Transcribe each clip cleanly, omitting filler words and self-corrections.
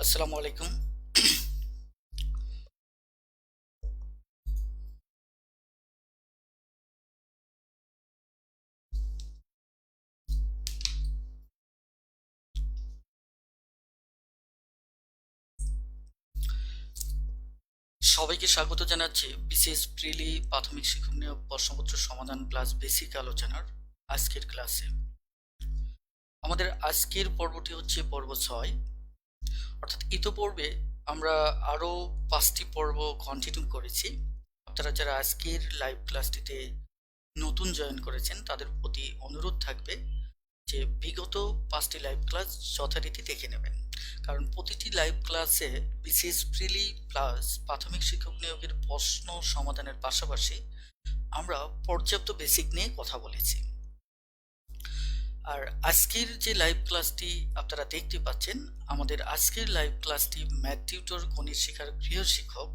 আসসালামু আলাইকুম। সবাইকে স্বাগত জানাচ্ছি বিসিএস প্রিলি প্রাথমিক শিক্ষক নিয়োগ প্রশ্নপত্র সমাধান প্লাস বেসিক আলোচনার আজকের ক্লাসে। আমাদের আজকের পর্বটি হচ্ছে পর্ব 6। অর্থাৎ ইতোপূর্বে আমরা আরও 5টি পর্ব কন্টিনিউ করেছি। আপনারা যারা আজকের লাইভ ক্লাসটিতে নতুন জয়েন করেছেন তাদের প্রতি অনুরোধ থাকবে যে বিগত 5টি লাইভ ক্লাস যথারীতি দেখে নেবেন, কারণ প্রতিটি লাইভ ক্লাসে বিসিএস প্রিলি প্লাস প্রাথমিক শিক্ষক নিয়োগের প্রশ্ন সমাধানের পাশাপাশি আমরা পর্যাপ্ত বেসিক নিয়ে কথা বলেছি। আর আজকের যে লাইভ ক্লাসটি আপনারা দেখতে পাচ্ছেন, আমাদের আজকের লাইভ ক্লাসটি ম্যাথ টিউটর গণিত শেখার গৃহ শিক্ষক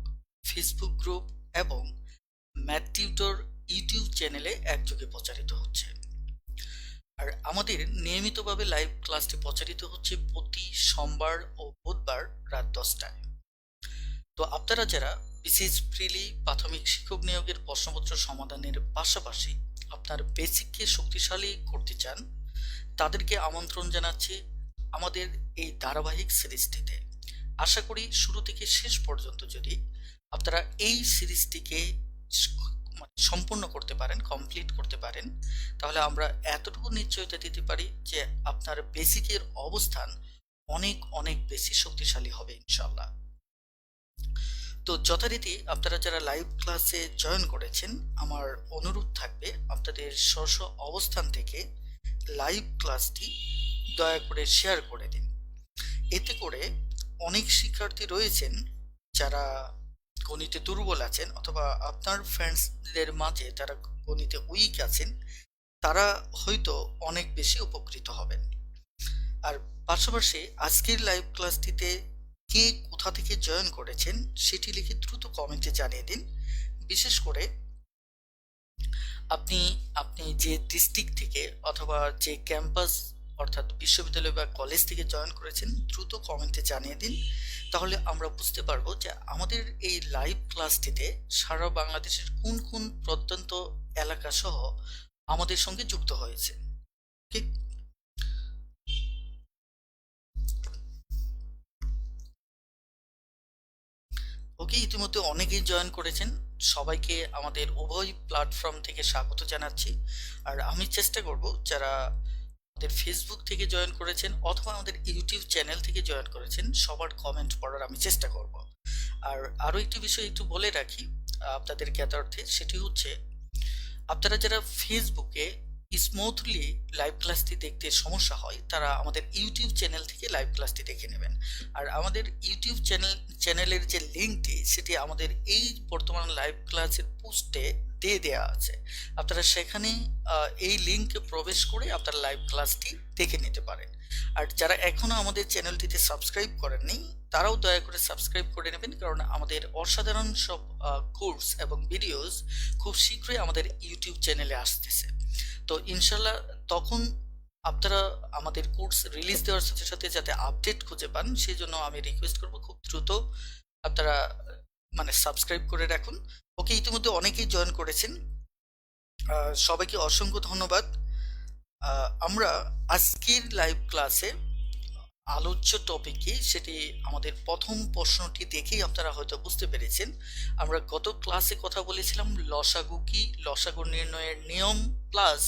ফেসবুক গ্রুপ এবং ম্যাথ টিউটর ইউটিউব চ্যানেলে একযোগে প্রচারিত হচ্ছে। আর আমাদের নিয়মিতভাবে লাইভ ক্লাসটি প্রচারিত হচ্ছে প্রতি সোমবার ও বুধবার রাত 10টায়। তো আপনারা যারা বিসিএস প্রিলি প্রাথমিক শিক্ষক নিয়োগের প্রশ্নপত্র সমাধানের পাশাপাশি আপনার বেসিককে শক্তিশালী করতে চান, তাদেরকে আমন্ত্রণ জানাচ্ছি আমাদের এই ধারাবাহিক সিরিজটিতে। আশা করি শুরু থেকে শেষ পর্যন্ত যদি আপনারা এই সিরিজটিকে সম্পূর্ণ করতে পারেন, কমপ্লিট করতে পারেন, তাহলে আমরা এতটুকু নিশ্চয়তা দিতে পারি যে আপনার বেসিকের অবস্থান অনেক অনেক বেশি শক্তিশালী হবে ইনশাল্লাহ। তো যথারীতি আপনারা যারা লাইভ ক্লাসে জয়েন করেছেন, আমার অনুরোধ থাকবে আপনাদের স্ব অবস্থান থেকে লাইভ ক্লাসটি দয়া করে শেয়ার করে দিন। এতে করে অনেক শিক্ষার্থী রয়েছেন যারা গণিতে দুর্বল আছেন, অথবা আপনার ফ্রেন্ডসদের মাঝে যারা গণিতে উইক আছেন, তারা হয়তো অনেক বেশি উপকৃত হবেন। আর পাশাপাশি আজকের লাইভ ক্লাসটিতে কে কোথা থেকে জয়েন করেছেন সেটি লিখে দ্রুত কমেন্টে জানিয়ে দিন। বিশেষ করে আপনি আপনি যে ডিস্ট্রিক্ট থেকে অথবা যে ক্যাম্পাস অর্থাৎ বিশ্ববিদ্যালয় বা কলেজ থেকে জয়েন করেছেন দ্রুত কমেন্টে জানিয়ে দিন। তাহলে আমরা বুঝতে পারবো যে আমাদের এই লাইভ ক্লাসটিতে সারা বাংলাদেশের কোন কোন প্রত্যন্ত এলাকা সহ আমাদের সঙ্গে যুক্ত হয়েছে। ওকে। ওকে, ইতিমধ্যে অনেকেই জয়েন করেছেন। সবাইকে আমাদের উভয় প্ল্যাটফর্ম থেকে স্বাগত জানাচ্ছি। আর আমি চেষ্টা করব যারা আমাদের ফেসবুক থেকে জয়েন করেছেন অথবা আমাদের ইউটিউব চ্যানেল থেকে জয়েন করেছেন সবার কমেন্ট পড়ার আমি চেষ্টা করব। আর আরও একটি বিষয় একটু বলে রাখি আপনাদের জ্ঞাতার্থে, সেটি হচ্ছে আপনারা যারা ফেসবুকে স্মুথলি লাইভ ক্লাসটি দেখতে সমস্যা হয় তারা আমাদের ইউটিউব চ্যানেল থেকে লাইভ ক্লাসটি দেখে নেবেন। আর আমাদের ইউটিউব চ্যানেলের যে লিঙ্কটি সেটি আমাদের এই বর্তমান লাইভ ক্লাসের পোস্টে দিয়ে দেওয়া আছে। আপনারা সেখানে এই লিঙ্কে প্রবেশ করে আপনারা লাইভ ক্লাসটি দেখে নিতে পারেন। আর যারা এখনো আমাদের চ্যানেলটিতে সাবস্ক্রাইব করেননি তারাও দয়া করে সাবস্ক্রাইব করে নেবেন, কারণ আমাদের অসাধারণ সব কোর্স এবং ভিডিওস খুব শীঘ্রই আমাদের ইউটিউব চ্যানেলে আসতেছে। তো ইনশাল্লাহ তখন আপনারা আমাদের কোর্স রিলিজ দেওয়ার সাথে সাথে যাতে আপডেট খুঁজে পান সেই জন্য আমি রিকোয়েস্ট করবো খুব দ্রুত আপনারা মানে সাবস্ক্রাইব করে রাখুন। ওকে, ইতিমধ্যে অনেকেই জয়েন করেছেন, সবাইকে অসংখ্য ধন্যবাদ। আমরা আজকের লাইভ ক্লাসে আলোচ্য টপিকে সেটি আমাদের প্রথম প্রশ্নটি দেখেই আপনারা হয়তো বুঝতে পেরেছেন। আমরা গত ক্লাসে কথা বলেছিলাম লসাগু কি, লসাগু নির্ণয়ের নিয়ম প্লাস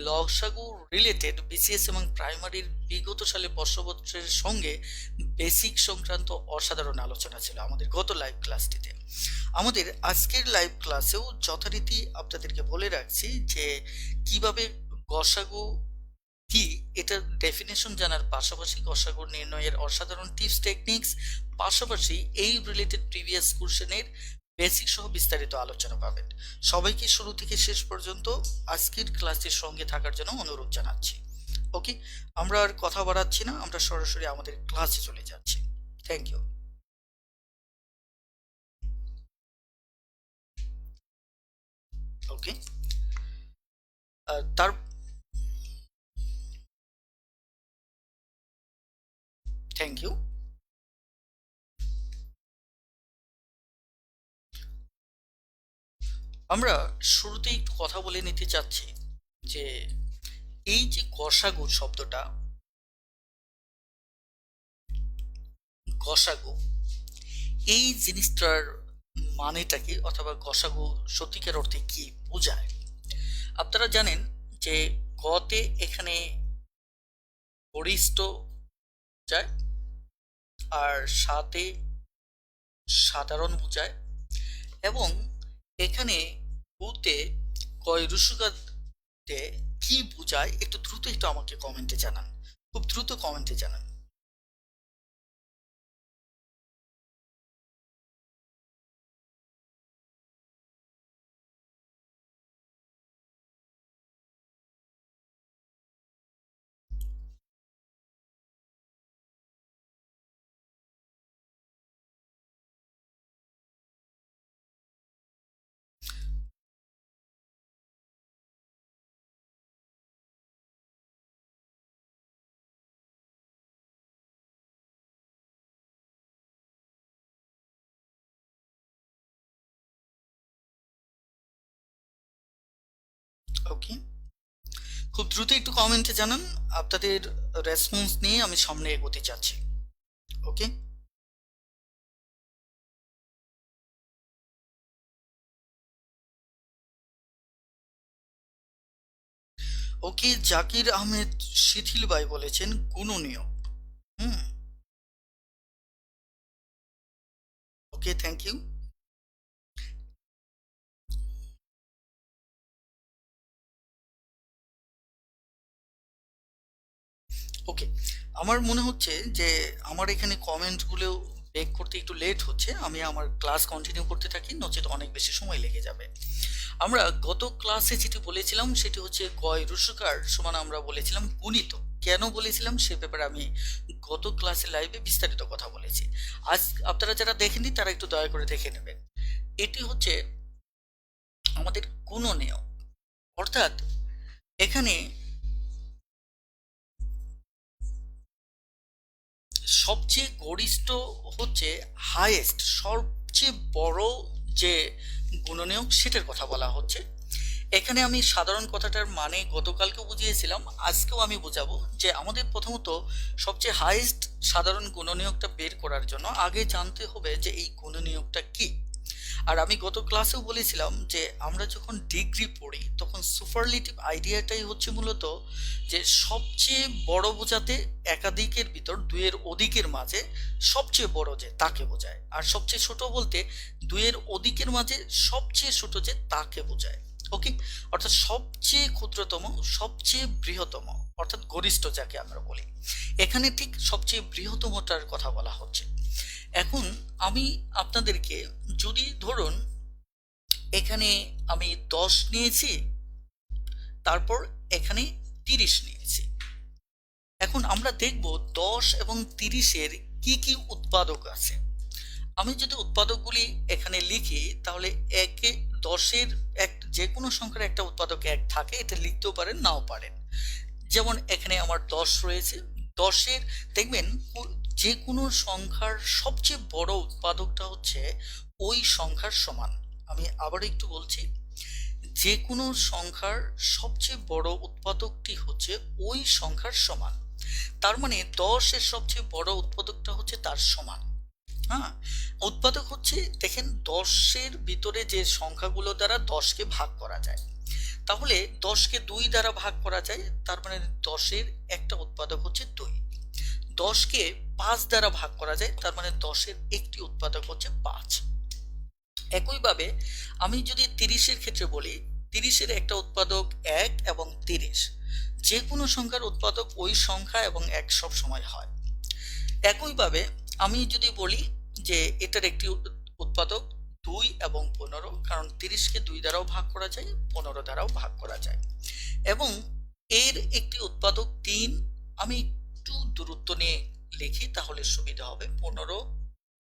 লসাগু রিলেটেড বিসিএস এবং প্রাইমারির বিগত সালে প্রশ্নপত্রের সঙ্গে বেসিক সংক্রান্ত অসাধারণ আলোচনা ছিল আমাদের গত লাইভ ক্লাসটিতে। আমাদের আজকের লাইভ ক্লাসেও যথারীতি আপনাদেরকে বলে রাখছি যে কিভাবে গসাগু কি এটার ডেফিনেশন জানার পাশাপাশি গসাগু নির্ণয়ের অসাধারণ টিপস টেকনিক্স, পাশাপাশি এই রিলেটেড প্রিভিয়াস কোশ্চেনের বেসিক সহ বিস্তারিত আলোচনা পাবেন। সবাইকে শুরু থেকে শেষ পর্যন্ত আজকের ক্লাসের সঙ্গে থাকার জন্য অনুরোধ জানাচ্ছি। ওকে, আমরা আর কথা বাড়াচ্ছি না, আমরা সরাসরি আমাদের ক্লাসে চলে যাচ্ছি। Thank you. ওকে, তার থ্যাংক ইউ। আমরা শুরুতেই একটু কথা বলে নিতে চাচ্ছি যে এই যে গসাগু শব্দটা, গসাগু এই জিনিসটার মানেটা কি, অথবা গসাগু সত্যিকার অর্থে কি বোঝায়? আপনারা জানেন যে গতে এখানে গরিষ্ঠ বোঝায়, আর সাথে সাধারণ বোঝায়, এবং এখানে গুতে কয় রুসুকাতে কি বোঝায় একটু দ্রুত একটু আমাকে কমেন্টে জানান, খুব দ্রুত কমেন্টে জানান। ওকে, খুব দ্রুত একটু কমেন্টে জানান। আপনাদের রেসপন্স নিয়ে আমি সামনে এগোতে চাচ্ছি। ওকে। ওকে, জাকির আহমেদ শিথিল ভাই বলেছেন গুণনীয়। হুম। ওকে, থ্যাংক ইউ। ওকে, আমার মনে হচ্ছে যে আমার এখানে কমেন্টগুলো বেক করতে একটু লেট হচ্ছে। আমি আমার ক্লাস কন্টিনিউ করতে থাকি, নচেত অনেক বেশি সময় লেগে যাবে। আমরা গত ক্লাসে যেটি বলেছিলাম সেটি হচ্ছে গয় রুসুকার সমান আমরা বলেছিলাম গুণিত। কেন বলেছিলাম সে ব্যাপারে আমি গত ক্লাসে লাইভে বিস্তারিত কথা বলেছি। আজ আপনারা যারা দেখেননি তারা একটু দয়া করে দেখে নেবেন। এটি হচ্ছে আমাদের গুণনীয়, অর্থাৎ এখানে সবচেয়ে গরিষ্ঠ হচ্ছে হাইয়েস্ট, সবচেয়ে বড় যে গুণনীয়ক সেটার কথা বলা হচ্ছে। এখানে আমি সাধারণ কথাটার মানে গতকালকে বুঝিয়েছিলাম, আজকেও আমি বোঝাবো যে আমাদের প্রথমত সবচেয়ে হাইয়েস্ট সাধারণ গুণনীয়কটা বের করার জন্য আগে জানতে হবে যে এই গুণনীয়কটা কি। আর আমি গত ক্লাসেও বলেছিলাম যে আমরা যখন ডিগ্রি পড়ি তখন সুপারলেটিভ আইডিয়াটাই হচ্ছে মূলত যে সবচেয়ে বড় বোঝাতে একাধিকের ভিতর দুইয়ের অধিকের মাঝে সবচেয়ে বড় যে তাকে বোঝায়, আর সবচেয়ে ছোট বলতে দুইয়ের অধিকের মাঝে সবচেয়ে ছোট যে তাকে বোঝায়। ওকে, অর্থাৎ সবচেয়ে ক্ষুদ্রতম, সবচেয়ে বৃহত্তম, অর্থাৎ গরিষ্ঠ যাকে আমরা বলি, এখানে ঠিক সবচেয়ে বৃহত্তমটার কথা বলা হচ্ছে। এখন আমি আপনাদেরকে, যদি ধরুন এখানে আমি 10 নিয়েছি, তারপর এখানে 30 নিয়েছি, এখন আমরা দেখব 10 এবং 30-এর কি কি উৎপাদক আছে। আমি যদি উৎপাদকগুলি এখানে লিখি তাহলে একে 10-এর এক যে কোনো সংখ্যার একটা উৎপাদক এক থাকে, এটা লিখতেও পারেন নাও পারেন। যেমন এখানে আমার 10 রয়েছে, 10-এর দেখবেন যে কোনো সংখ্যার সবচেয়ে বড় উৎপাদকটা হচ্ছে ওই সংখ্যার সমান। আমি আবার একটু বলছি, যে কোনো সংখ্যার সবচেয়ে বড় উৎপাদকটি হচ্ছে ওই সংখ্যার সমান। তার মানে 10-এর সবচেয়ে বড় উৎপাদকটা হচ্ছে তার সমান। হ্যাঁ, উৎপাদক হচ্ছে, দেখেন 10-এর ভিতরে যে সংখ্যাগুলো দ্বারা 10কে ভাগ করা যায়, তাহলে 10কে 2 দ্বারা ভাগ করা যায়, তার মানে 10-এর একটা উৎপাদক হচ্ছে 2। 10কে 5 দ্বারা ভাগ করা যায়, তার মানে 10-এর একটি উৎপাদক হচ্ছে 5। একইভাবে আমি যদি 30-এর ক্ষেত্রে বলি, 30-এর একটা উৎপাদক 1 এবং 30, যে কোনো সংখ্যার উৎপাদক ওই সংখ্যা এবং 1 সব সময় হয়। একইভাবে আমি যদি বলি যে এটার একটি উৎপাদক 2 এবং 15, কারণ 30কে 2 দ্বারাও ভাগ করা যায়, 15 দ্বারাও ভাগ করা যায়, এবং এর একটি উৎপাদক 3। আমি একটু দূরত্ব নিয়ে লিখি তাহলে সুবিধা হবে, 15,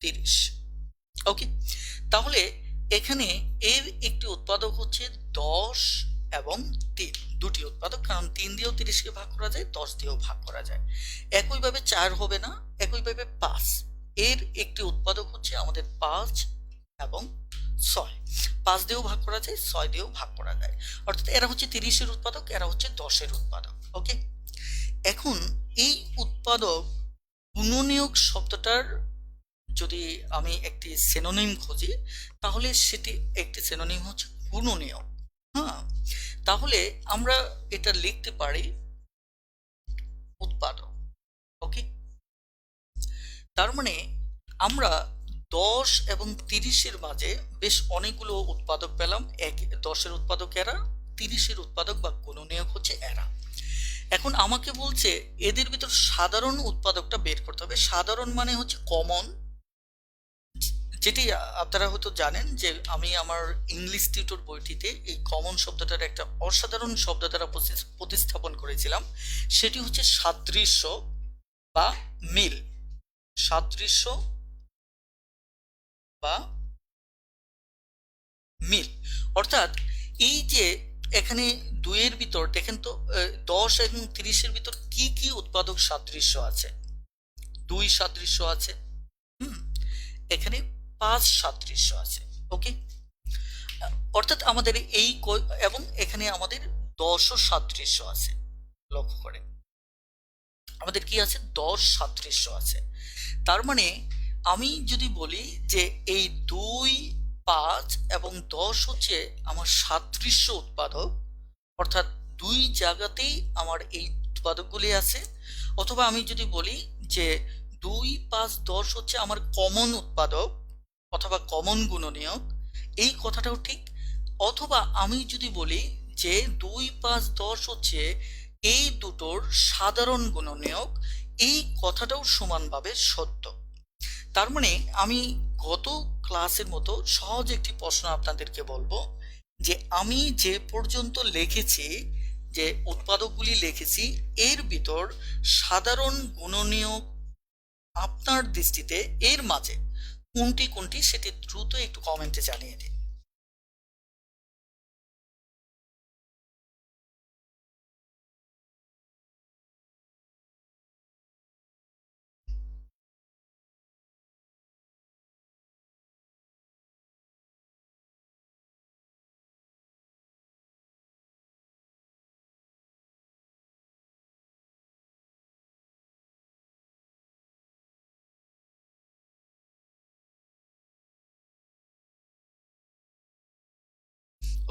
30। ওকে, তাহলে এখানে এর একটি উৎপাদক হচ্ছে 10 এবং 3, দুটি উৎপাদক, কারণ 3 দিয়েও 30কে ভাগ করা যায়, 10 দিয়েও ভাগ করা যায়। একইভাবে 4 হবে না, একইভাবে 5, এর একটি উৎপাদক হচ্ছে আমাদের 5 এবং ছয়। 5 দিয়েও ভাগ করা যায়, 6 দিয়েও ভাগ করা যায়। অর্থাৎ এরা হচ্ছে 30-এর উৎপাদক, এরা হচ্ছে 10-এর উৎপাদক। ওকে, এখন এই উৎপাদক গুণনীয়ক শব্দটার যদি আমি একটি সিনোনিম খুঁজি, তাহলে সেটি একটি সিনোনিম হচ্ছে গুণনীয়ক। হ্যাঁ, তাহলে আমরা এটা লিখতে পারি উৎপাদক। ওকে, তার মানে আমরা 10 এবং 30-এর মাঝে বেশ অনেকগুলো উৎপাদক পেলাম। 10-এর উৎপাদক এরা, 30-এর উৎপাদক বা গুণনীয়ক হচ্ছে এরা। এখন আমাকে বলছে এদের ভিতর সাধারণ উৎপাদকটা বের করতে হবে। সাধারণ মানে হচ্ছে কমন, যেটি আপনারা হয়তো জানেন যে আমি আমার ইংলিশ টিউটর বইটিতে এই কমন শব্দটার একটা অসাধারণ শব্দ দ্বারা প্রতিস্থাপন করেছিলাম। সেটি হচ্ছে সাদৃশ্য বা মিল। সাদৃশ্য বা মিল, অর্থাৎ এই যে এখানে 2-এর ভিতর দেখেন তো 10 এবং 30-এর ভিতর কি কি উৎপাদক সাদৃশ্য আছে। 2 সাদৃশ্য আছে, এখানে 5 সাদৃশ্য আছে। ওকে, অর্থাৎ আমাদের এই এবং এখানে আমাদের 10ও সাদৃশ্য আছে। লক্ষ্য করে আমাদের কি আছে, 10 সাদৃশ্য আছে। তার মানে আমি যদি বলি যে এই 2, 5 এবং 10 হচ্ছে আমার সাদৃশ্য উৎপাদক, অর্থাৎ 2 জায়গাতেই আমার এই উৎপাদকগুলি আছে। অথবা আমি যদি বলি যে 2, 5, 10 হচ্ছে আমার কমন উৎপাদক অথবা কমন গুণনীয়ক, এই কথাটাও ঠিক। অথবা আমি যদি বলি যে 2, 5, 10 হচ্ছে এই দুটোর সাধারণ গুণনীয়ক, এই কথাটাও সমানভাবে সত্য। তার মানে আমি গত ক্লাসের মতো সহজ একটি প্রশ্ন আপনাদেরকে বলবো যে আমি যে পর্যন্ত লিখেছি, যে উৎপাদকগুলি লিখেছি, এর ভিতর সাধারণ গুণনীয়ক আপনার দৃষ্টিতে এর মাঝে কোনটি কোনটি সেটি দ্রুত একটু কমেন্টে জানিয়ে দিন।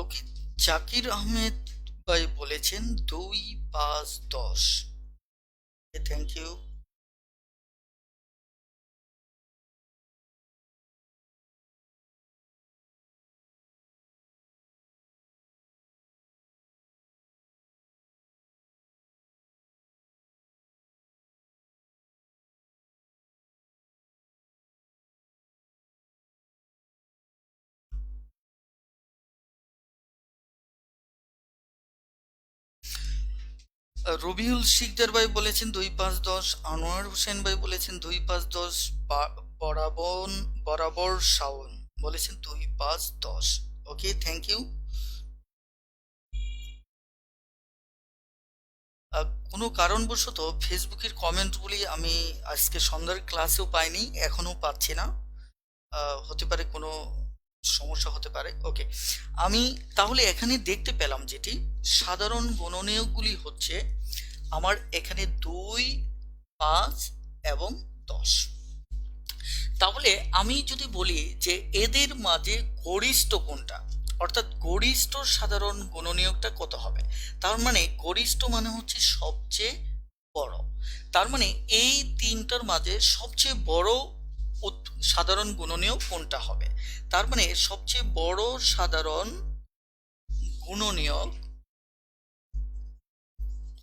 ওকে, জাকির আহমেদ ভাই বলেছেন 2, 5, 10। Thank you. রবিউল শিকদার ভাই বলেছেন 2, 5, 10। আনোয়ার হোসেন ভাই বলেছেন 2, 5, 10। বরাবর শাওন বলেছেন 2, 5, 10। ওকে, থ্যাংক ইউ। কোনো কারণবশত ফেসবুকের কমেন্টগুলি আমি আজকে সন্ধ্যার ক্লাসেও পাইনি, এখনো পাচ্ছি না। হতে পারে কোনো সমস্যা হতে পারে। ওকে, আমি তাহলে এখানে দেখতে পেলাম যেটি সাধারণ গুণনীয়কগুলি হচ্ছে আমার এখানে 2, 5 এবং 10। তাহলে আমি যদি বলি যে এদের মাঝে গরিষ্ঠ কোনটা, অর্থাৎ গরিষ্ঠ সাধারণ গুণনীয়কটা কত হবে, তার মানে গরিষ্ঠ মানে হচ্ছে সবচেয়ে বড়। তার মানে এই তিনটার মাঝে সবচেয়ে বড় সাধারণ গুণনীয়ক কোনটা হবে, তার মানে সবচেয়ে বড় সাধারণ গুণনীয়ক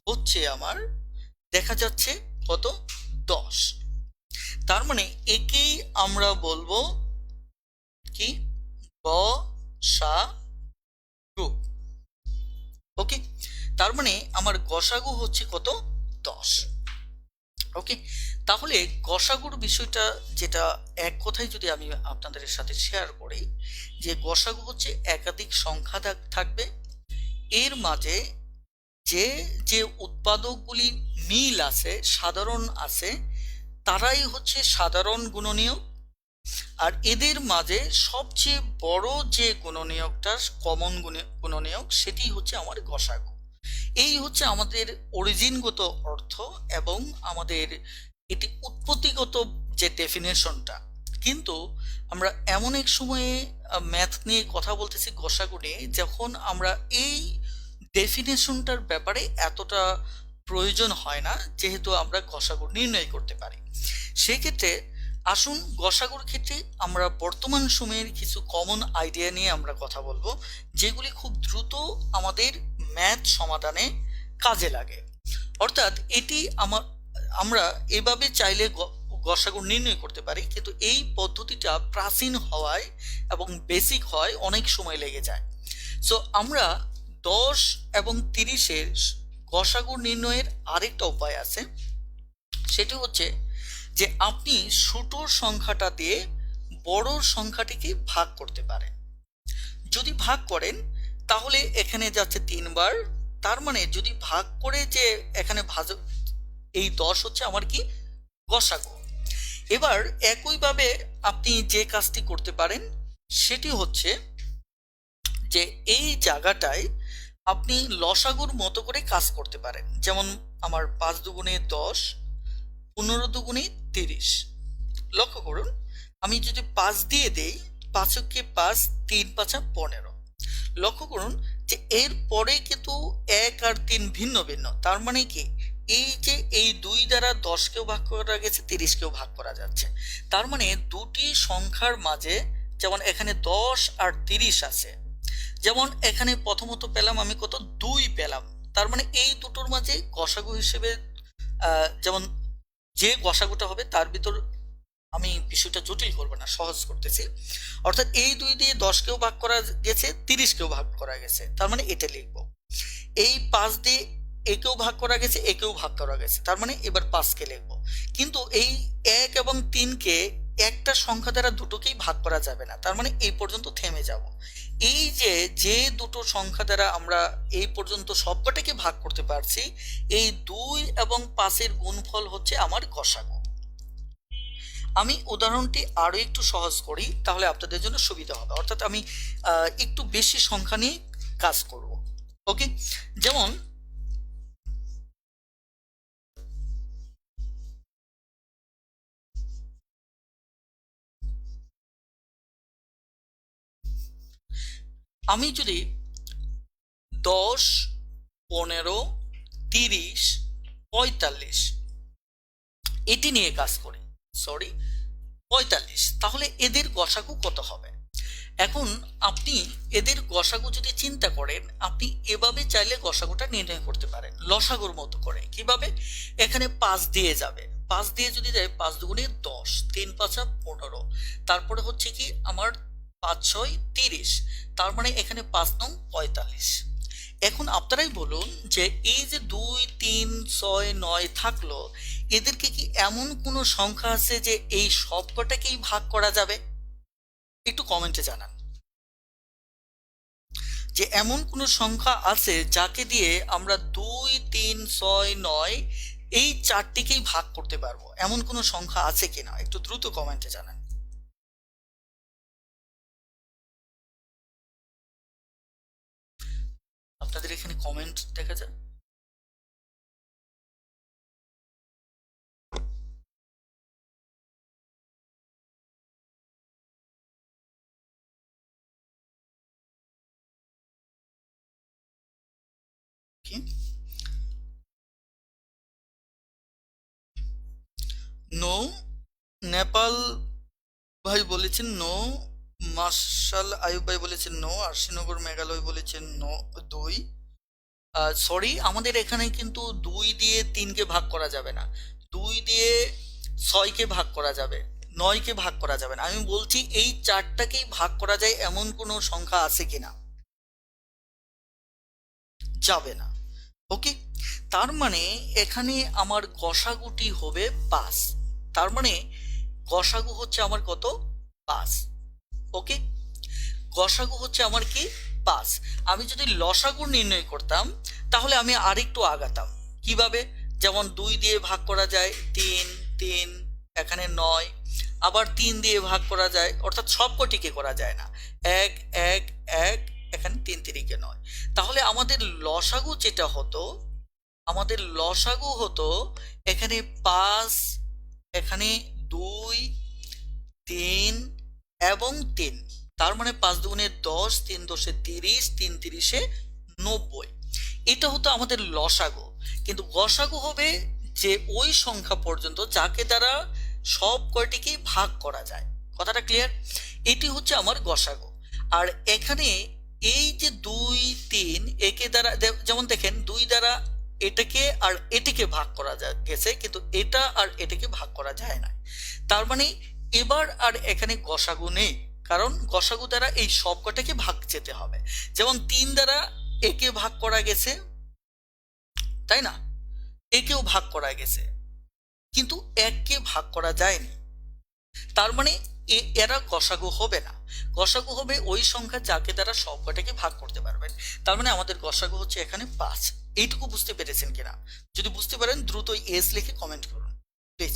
হচ্ছে আমার, দেখা যাচ্ছে কত, 10। তার মানে একেই আমরা বলবো কি, গসাগু। ওকে, তার মানে আমার গসাগু হচ্ছে কত, 10। ওকে, তাহলে গসাগুর বিষয়টা যেটা এক কথায় যদি আমি আপনাদের সাথে শেয়ার করি, যে গসাগু হচ্ছে একাধিক সংখ্যা থাকবে, এর মাঝে যে যে উৎপাদকগুলি মিল আছে, সাধারণ আছে, তারাই হচ্ছে সাধারণ গুণনীয়ক। আর এদের মাঝে সবচেয়ে বড় যে গুণনীয়কটা কমন গুণনীয়ক সেটি হচ্ছে আমার গসাগু। এই হচ্ছে আমাদের অরিজিনগত অর্থ এবং আমাদের এটি উৎপত্তিগত যে ডেফিনেশনটা। কিন্তু আমরা এমন এক সময়ে ম্যাথ নিয়ে কথা বলতেছি, গসাগু নিয়ে, যখন আমরা এই ডেফিনেশনটার ব্যাপারে এতটা প্রয়োজন হয় না, যেহেতু আমরা গসাগু নির্ণয় করতে পারি। সেক্ষেত্রে আসুন গসাগুর ক্ষেত্রে আমরা বর্তমান সময়ের কিছু কমন আইডিয়া নিয়ে আমরা কথা বলবো, যেগুলি খুব দ্রুত আমাদের ম্যাথ সমাধানে কাজে লাগে। অর্থাৎ এটি আমরা এভাবে চাইলে গসাগু নির্ণয় করতে পারি, কিন্তু এই পদ্ধতিটা প্রাচীন হওয়ায় এবং বেসিক হয় অনেক সময় লেগে যায়। সো আমরা 10 এবং 30-এর গসাগু নির্ণয়ের আরেকটা উপায় আছে, সেটি হচ্ছে যে আপনি ছোট সংখ্যাটা দিয়ে বড় সংখ্যাটিকে ভাগ করতে পারেন। যদি ভাগ করেন তাহলে এখানে যাচ্ছে 3 বার, তার মানে যদি ভাগ করে যে এখানে এই 10 হচ্ছে আমার কি গসাগু। এবার একইভাবে আপনি যে কাজটি করতে পারেন সেটি হচ্ছে যে এই জায়গাটায় আপনি লসাগুর মতো করে কাজ করতে পারেন। যেমন আমার 5 দুগুণে 10, 15 দুগুণে 30। লক্ষ্য করুন, আমি যদি 5 দিয়ে দেই, 5কে 5, 3 5 15। লক্ষ্য করুন যে এর পরে কিন্তু 1 আর 3 ভিন্ন ভিন্ন। তার মানে কি, এই যে এই 2 দ্বারা 10কেও ভাগ করা গেছে, 30কেও ভাগ করা যাচ্ছে। তার মানে দুটি সংখ্যার মাঝে, যেমন এখানে 10 আর 30 আছে, যেমন এখানে প্রথমত পেলাম আমি কত, 2 পেলাম। তার মানে এই দুটোর মাঝে গসাগু হিসেবে যেমন যে গসাগুটা হবে তার ভিতর, আমি বিষয়টা জটিল করবো না, সহজ করতেছি। অর্থাৎ এই 2 দিয়ে 10কেও ভাগ করা গেছে, 30কেও ভাগ করা গেছে, তার মানে এটা লিখবো। এই 5 দিয়ে একেও ভাগ করা গেছে, একেও ভাগ করা গেছে, তার মানে এবার 5কে লিখবো। কিন্তু এই 1 এবং 3কে একটা সংখ্যা দ্বারা দুটোকেই ভাগ করা যাবে না, তার মানে এই পর্যন্ত থেমে যাব। এই যে দুটো সংখ্যা দ্বারা আমরা এই পর্যন্ত সবকটাকে ভাগ করতে পারছি, এই 2 এবং 5-এর গুণফল হচ্ছে আমার গসাগু। আমি উদাহরণটি আরো একটু সহজ করি, তাহলে আপনাদের জন্য সুবিধা হবে। অর্থাৎ আমি একটু বেশি সংখ্যা নিয়ে কাজ করব। ওকে, যেমন আমি যদি 10, 15, 30, 45 এটি নিয়ে কাজ করি, 45, তাহলে এদের গসাগু কত হবে? এখন আপনি এদের গসাগু যদি চিন্তা করেন, আপনি এভাবে চাইলে গসাগুটা নির্ণয় করতে পারেন লসাগুর মতো করে। কিভাবে? এখানে 5 দিয়ে যাবে, 5 দিয়ে যদি যায় 5 দুগুণে 10, 3 5 15, তারপরে হচ্ছে কি আমার 5 6 30, তার মানে এখানে 5 নং 45। এখন আপনারাই বলুন যে এই যে 2 3 6 9 থাকলো, এদেরকে কি এমন কোনো সংখ্যা আছে যে এই সবকটাকেই ভাগ করা যাবে? একটু কমেন্টে জানান যে এমন কোনো সংখ্যা আছে যাকে দিয়ে আমরা 2 3 6 9 এই চারটিকেই ভাগ করতে পারবো, এমন কোনো সংখ্যা আছে কিনা একটু দ্রুত কমেন্টে জানান। আপনাদের এখানে কমেন্ট দেখা যায়? কি নো, নেপাল ভাই বলেছেন নো, মার্শাল আয়ুব ভাই বলেছেন নো, আরশিনগর মেঘালয় বলেছেন নো 2। সরি, আমাদের এখানে কিন্তু 2 দিয়ে 3কে ভাগ করা যাবে না, 2 দিয়ে 6কে ভাগ করা যাবে, 9কে ভাগ করা যাবে না। আমি বলছি এই চারটাকেই ভাগ করা যায় এমন কোনো সংখ্যা আছে কিনা? যাবে না। ওকে, তার মানে এখানে আমার গসাগুটি হবে 5। তার মানে গসাগু হচ্ছে আমার কত? 5। ওকে, গসাগু হচ্ছে আমার কি? 5। আমি যদি লসাগু নির্ণয় করতাম তাহলে আমি আরেকটু আগাতাম। কিভাবে? যেমন 2 দিয়ে ভাগ করা যায় 3 3, এখানে 9, আবার 3 দিয়ে ভাগ করা যায়, অর্থাৎ সবকটিকে করা যায় না। 1 1 1, এখানে 3 3 9। তাহলে আমাদের লসাগু যেটা হতো, আমাদের লসাগু হতো এখানে 5, এখানে 2 3 এবং 3। তার মানে 5 দুগুণে 10, 3 দশে 30, 3 30-এ 90। এটা হতো আমাদের লসাগু। কিন্তু গসাগু হবে যে ওই সংখ্যা পর্যন্ত যাকে দ্বারা সব কয়টিকেই ভাগ করা যায়। কথাটা ক্লিয়ার? এটি হচ্ছে আমার গসাগু। আর এখানে এই যে 2 3 একে দ্বারা যেমন দেখেন 2 দ্বারা এটাকে আর এটিকে ভাগ করা গেছে, কিন্তু এটা আর এটাকে ভাগ করা যায় না। তার মানে এবার আর এখানে গসাগু নেই, কারণ গসাগু দ্বারা এই সবকটাকে ভাগ যেতে হবে। যেমন 3 দ্বারা একে ভাগ করা গেছে, তাই না? একেও ভাগ করা গেছে, কিন্তু এককে ভাগ করা যায়নি। তার মানে এরা গসাগু হবে না। গসাগু হবে ওই সংখ্যা যাকে দ্বারা সবকটাকে ভাগ করতে পারবেন। তার মানে আমাদের গসাগু হচ্ছে এখানে 5। এইটুকু বুঝতে পেরেছেন কিনা? যদি বুঝতে পারেন দ্রুত এস লিখে কমেন্ট করুন প্লিজ।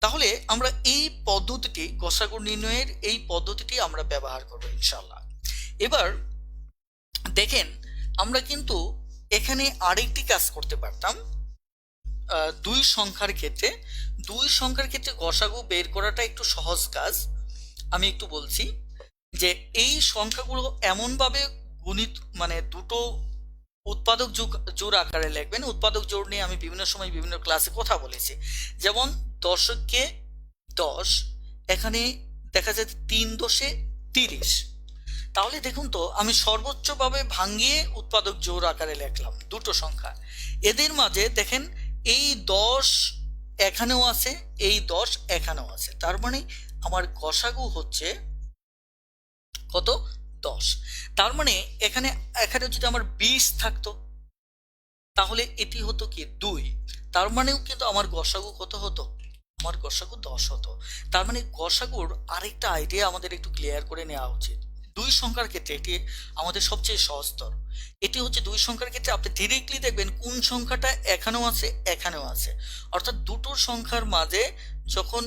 তাহলে আমরা এই পদ্ধতিটি, গসাগু নির্ণয়ের এই পদ্ধতিটি আমরা ব্যবহার করব ইনশাআল্লাহ। এবার দেখেন, আমরা কিন্তু এখানে আরেকটি কাজ করতে পারতাম। 2 সংখ্যার ক্ষেত্রে গসাগু বের করাটা একটু সহজ কাজ। আমি একটু বলছি যে এই সংখ্যাগুলো এমনভাবে গুণিত, মানে দুটো উৎপাদক জোড় আকারে লিখবেন। উৎপাদক জোড় নিয়ে আমি বিভিন্ন সময় বিভিন্ন ক্লাসে কথা বলেছি। যেমন 10কে 10, এখানে দেখা যায় 3 দশে 30। তাহলে দেখুন তো, আমি সর্বোচ্চভাবে ভাঙিয়ে উৎপাদক জোড় আকারে লিখলাম দুটো সংখ্যা। এদের মাঝে দেখেন এই 10 এখানেও আছে, এই 10 এখানেও আছে। তার মানে আমার গসাগু হচ্ছে কত? 10। তার মানে এখানে যদি আমার 20 থাকতো তাহলে এটি হতো কি 2। তার মানেও কিন্তু আমার গসাগু কত হতো? আমার গসাগু 10 হতো। তার মানে গসাগুর আরেকটা আইডিয়া আমাদের একটু ক্লিয়ার করে নেওয়া উচিত। 2 সংখ্যার ক্ষেত্রে এটি আমাদের সবচেয়ে সহজতর। এটি হচ্ছে 2 সংখ্যার ক্ষেত্রে আপনি ডিরেক্টলি দেখবেন কোন সংখ্যাটা এখানেও আছে, এখানেও আছে। অর্থাৎ দুটো সংখ্যার মাঝে যখন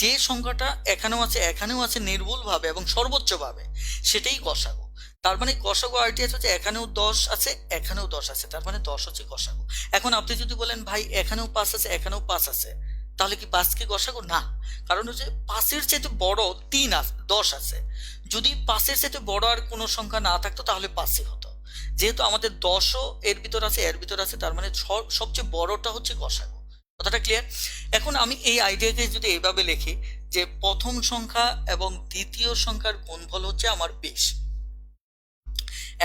যে সংখ্যাটা এখানেও আছে, এখানেও আছে নির্ভুলভাবে এবং সর্বোচ্চভাবে, সেটাই গসাগু। তার মানে গসাগু আইডিয়া হচ্ছে এখানেও 10 আছে, এখানেও 10 আছে, তার মানে 10 হচ্ছে গসাগু। এখন আপনি যদি বলেন ভাই এখানেও 5 আছে, এখানেও 5 আছে, তাহলে কি 5 কি গসাগু? না, কারণ হচ্ছে 5-এর চাইতে বড় 3 আছে, 10 আছে। যদি 5-এর চাইতে বড় আর কোনো সংখ্যা না থাকতো তাহলে 5-ই হতো। যেহেতু আমাদের 10ও এর ভিতর আছে, এর ভিতর আছে, তার মানে সবচেয়ে বড়টা হচ্ছে গসাগু। কথাটা ক্লিয়ার? এখন আমি এই আইডিয়াকে যদি এইভাবে লিখি যে প্রথম সংখ্যা এবং দ্বিতীয় সংখ্যার গুণফল হচ্ছে আমার 20।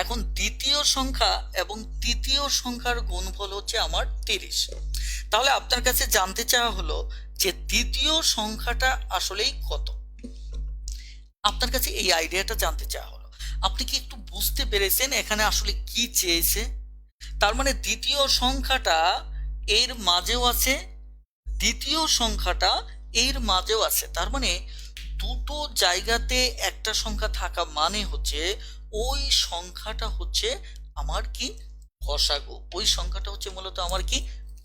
এখন দ্বিতীয় সংখ্যা এবং তৃতীয় সংখ্যার গুণফল হচ্ছে আমার 30। তাহলে আপনার কাছে জানতে চাওয়া হলো যে দ্বিতীয় সংখ্যাটা আসলেই কত? আপনার কাছে এই আইডিয়াটা জানতে চাওয়া হলো। আপনি কি একটু বুঝতে পেরেছেন এখানে আসলে কি চেয়েছে? তার মানে দ্বিতীয় সংখ্যাটা এর মাঝেও আছে, দ্বিতীয় সংখ্যাটা এর মাঝেও আছে। তার মানে দুটো জায়গাতে একটা সংখ্যা থাকা মানে হচ্ছে ওই সংখ্যাটা হচ্ছে আমার কি? গসাগু। ওই সংখ্যাটা হচ্ছে মূলত আমার কি?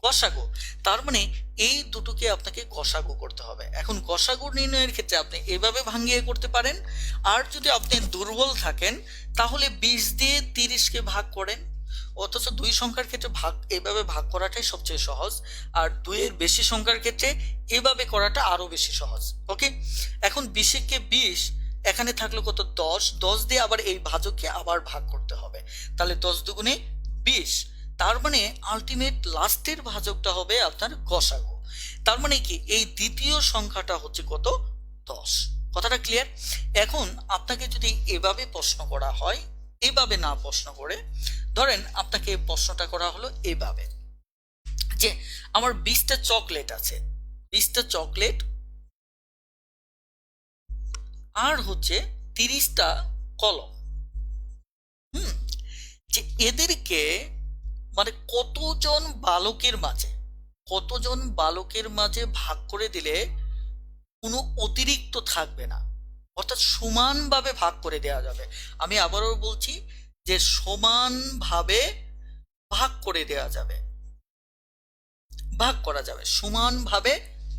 গসাগু। তার মানে এই দুটোকে আপনাকে গসাগু করতে হবে। এখন গসাগু নির্ণয়ের ক্ষেত্রে আপনি এভাবে ভাঙিয়ে করতে পারেন, আর যদি আপনি দুর্বল থাকেন তাহলে 20 দিয়ে 30-কে ভাগ করেন। অথচ 2 সংখ্যার ক্ষেত্রে এভাবে ভাগ করাটাই সবচেয়ে সহজ, আর 2-এর বেশি সংখ্যার ক্ষেত্রে এভাবে করাটা আরো বেশি সহজ। ওকে, এখন 20-কে 20, এখানে থাকলো কত? 10। 10 দিয়ে আবার এই ভাজককে আবার ভাগ করতে হবে, তাহলে 10 দুগুণে 20। তার মানে আলটিমেট লাস্টের ভাজকটা হবে আপনার গসাগু। তার মানে কি এই দ্বিতীয় সংখ্যাটা হচ্ছে কত? 10। কথাটা ক্লিয়ার? এখন আপনাকে যদি এভাবে প্রশ্ন করা হয়, এভাবে না প্রশ্ন করে, ধরেন আপনাকে প্রশ্নটা করা হলো এভাবে যে আমার 20টা চকলেট আছে, 20টা চকলেট আর হচ্ছে 30টা কলম। যে এদেরকে মানে কতজন বালকের মাঝে ভাগ করে দিলে কোনো অতিরিক্ত থাকবে না, অর্থাৎ সমানভাবে ভাগ করে দেওয়া যাবে। আমি আবারও বলছি যে সমানভাবে ভাগ করে দেওয়া যাবে, ভাগ করা যাবে, সমানভাবে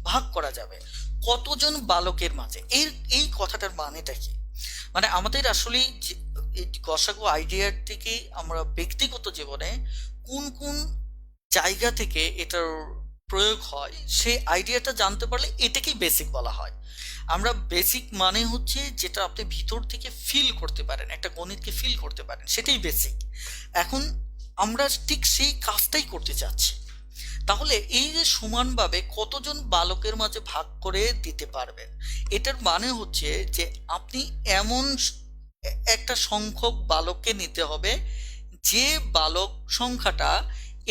ভাগ করা যাবে কতজন বালকের মাঝে। এই এই কথাটার মানেটা কি? মানে আমাদের আসলে এই গসাগু আইডিয়ার থেকে আমরা ব্যক্তিগত জীবনে কোন কোন জায়গা থেকে এটার প্রয়োগ হয় সেই আইডিয়াটা জানতে পারলে এটাকেই বেসিক বলা হয়। আমরা বেসিক মানে হচ্ছে যেটা আপনি ভিতর থেকে ফিল করতে পারেন, একটা গণিতকে ফিল করতে পারেন, সেটাই বেসিক। এখন আমরা ঠিক সেই কাজটাই করতে চাচ্ছি। তাহলে এই যে সমানভাবে কতজন বালকের মাঝে ভাগ করে দিতে পারবেন, এটার মানে হচ্ছে যে আপনি এমন একটা সংখ্যক বালককে নিতে হবে যে বালক সংখ্যাটা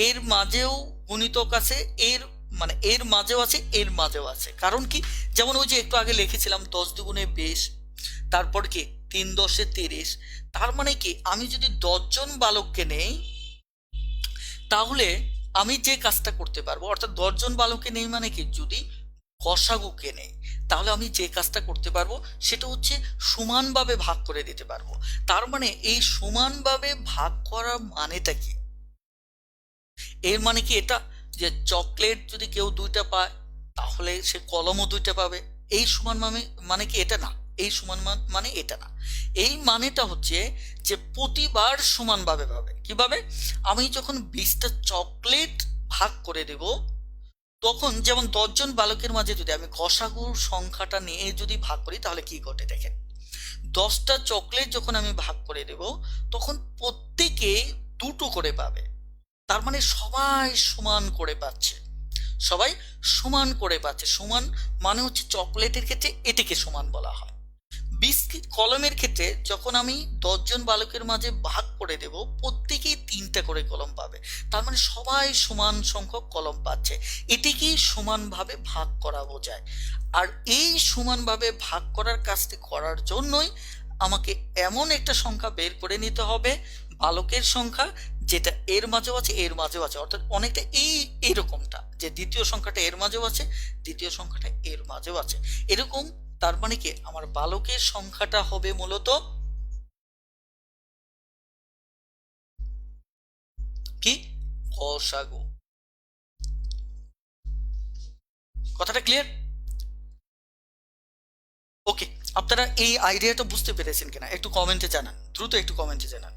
এর মাঝেও গুণিতক আছে, এর মানে এর মাঝেও আছে, এর মাঝেও আছে। কারণ কি, যেমন ওই যে একটু আগে লিখেছিলাম 10 × 2 = 20, তারপর কি 3×10 = 30। তার মানে কি, আমি যদি 10জন বালককে নেই তাহলে আমি যে কাজটা করতে পারবো, অর্থাৎ 10জন বালককে নেই মানে কি, যদি গসাগুকে নেই তাহলে আমি যে কাজটা করতে পারবো সেটা হচ্ছে সমানভাবে ভাগ করে দিতে পারবো। তার মানে এই সমানভাবে ভাগ করা মানেটা কি? এর মানে কি এটা যে চকলেট যদি কেউ 2টা পায় তাহলে সে কলমও 2টা পাবে, এই সমান মানে মানে কি এটা না। এই সমান মানে এটা না। এই মানেটা হচ্ছে যে প্রতিবার সমানভাবে পাবে। কিভাবে? আমি যখন 20টা চকলেট ভাগ করে দেব, তখন যেমন 10জন বালকের মাঝে যদি আমি গসাগুর সংখ্যাটা নিয়ে যদি ভাগ করি তাহলে কি ঘটে দেখেন। 10টা চকলেট যখন আমি ভাগ করে দেব তখন প্রত্যেকে 2টো করে পাবে। তার মানে সবাই সমান করে পাচ্ছে, সবাই সমান করে পাচ্ছে। সমান মানে হচ্ছে চকলেটের ক্ষেত্রে এটিকে সমান বলা হয়। বিস্কিট কলমের ক্ষেত্রে যখন আমি 10জন বালকের মাঝে ভাগ করে দেব প্রত্যেকেই 3টা করে কলম পাবে। তার মানে সবাই সমান সংখ্যক কলম পাচ্ছে। এটিকেই সমানভাবে ভাগ করা বোঝায়। আর এই সমানভাবে ভাগ করার কাজটি করার জন্যই আমাকে এমন একটা সংখ্যা বের করে নিতে হবে, বালকের সংখ্যা, যেটা এর মাঝেও আছে, এর মাঝেও আছে। অর্থাৎ অনেকটা এরকমটা যে দ্বিতীয় সংখ্যাটা এর মাঝেও আছে, দ্বিতীয় সংখ্যাটা এর মাঝেও আছে, এরকম। তার মানে কি, আমার বালকের সংখ্যাটা হবে মূলত কি, গসাগু। কথাটা ক্লিয়ার? ওকে, আপনারা এই আইডিয়াটা বুঝতে পেরেছেন কিনা একটু কমেন্টে জানান, দ্রুত একটু কমেন্টে জানান।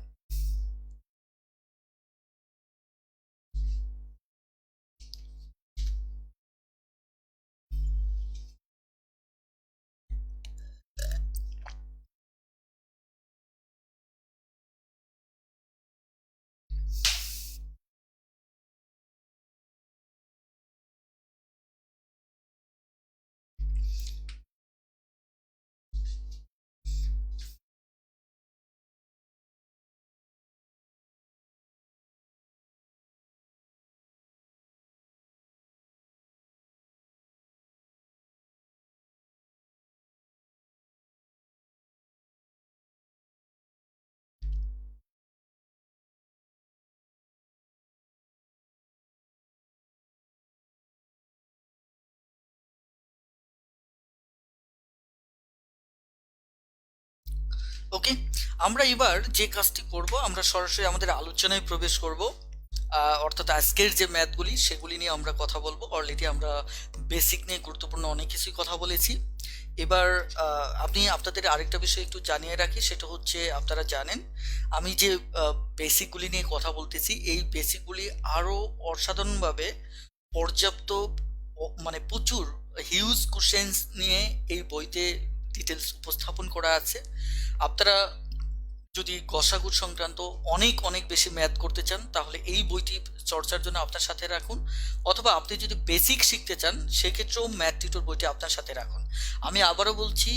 ওকে, আমরা এবার যে কাজটি করব, আমরা সরাসরি আমাদের আলোচনায় প্রবেশ করব। অর্থাৎ আজকের যে ম্যাথগুলি সেগুলি নিয়ে আমরা কথা বলবো। অলরেডি আমরা বেসিক নিয়ে গুরুত্বপূর্ণ অনেক কিছুই কথা বলেছি। এবার আপনি আপনাদের আরেকটা বিষয় একটু জানিয়ে রাখি, সেটা হচ্ছে আপনারা জানেন আমি যে বেসিকগুলি নিয়ে কথা বলতেছি, এই বেসিকগুলি আরও অসাধারণভাবে পর্যাপ্ত মানে প্রচুর হিউজ কোশ্চেন্স নিয়ে এই বইতে ডিটেলস উপস্থাপন করা আছে। আপনারা যদি গসাগু সংক্রান্ত অনেক অনেক বেশি ম্যাথ করতে চান তাহলে এই বইটি চর্চার জন্য আপনার সাথে রাখুন, অথবা আপনি যদি বেসিক শিখতে চান সেক্ষেত্রেও ম্যাথ টিউটর বইটি আপনার সাথে রাখুন। আমি আবারও বলছি,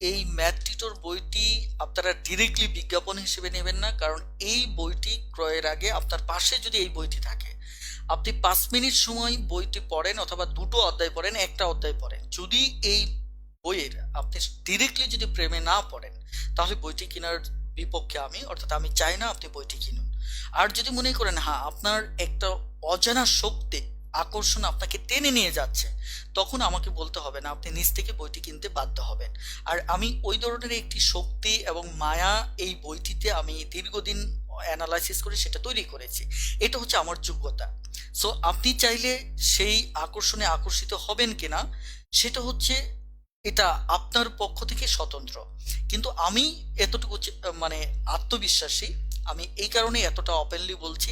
এই ম্যাথ টিউটর বইটি আপনারা ডিরেক্টলি বিজ্ঞাপন হিসেবে নেবেন না, কারণ এই বইটি ক্রয়ের আগে আপনার পাশে যদি এই বইটি থাকে, আপনি 5 মিনিট সময় বইটি পড়েন অথবা 2টো অধ্যায় পড়েন, একটা অধ্যায় পড়েন, যদি এই বইয়ের আপনি ডিরেক্টলি যদি প্রেমে না পড়েন তাহলে বইটি কেনার বিপক্ষে আমি, অর্থাৎ আমি চাই না আপনি বইটি কিনুন। আর যদি মনে করেন হ্যাঁ আপনার একটা অজানা শক্তি আকর্ষণ আপনাকে টেনে নিয়ে যাচ্ছে, তখন আমাকে বলতে হবে না, আপনি নিজ থেকে বইটি কিনতে বাধ্য হবেন। আর আমি ওই ধরনের একটি শক্তি এবং মায়া এই বইটিতে আমি দীর্ঘদিন অ্যানালাইসিস করে সেটা তৈরি করেছি। এটা হচ্ছে আমার যোগ্যতা। সো আপনি চাইলে সেই আকর্ষণে আকর্ষিত হবেন কিনা সেটা হচ্ছে, এটা আপনার পক্ষ থেকে স্বতন্ত্র। কিন্তু আমি এতটুকু মানে আত্মবিশ্বাসী, আমি এই কারণে এতটা ওপেনলি বলছি,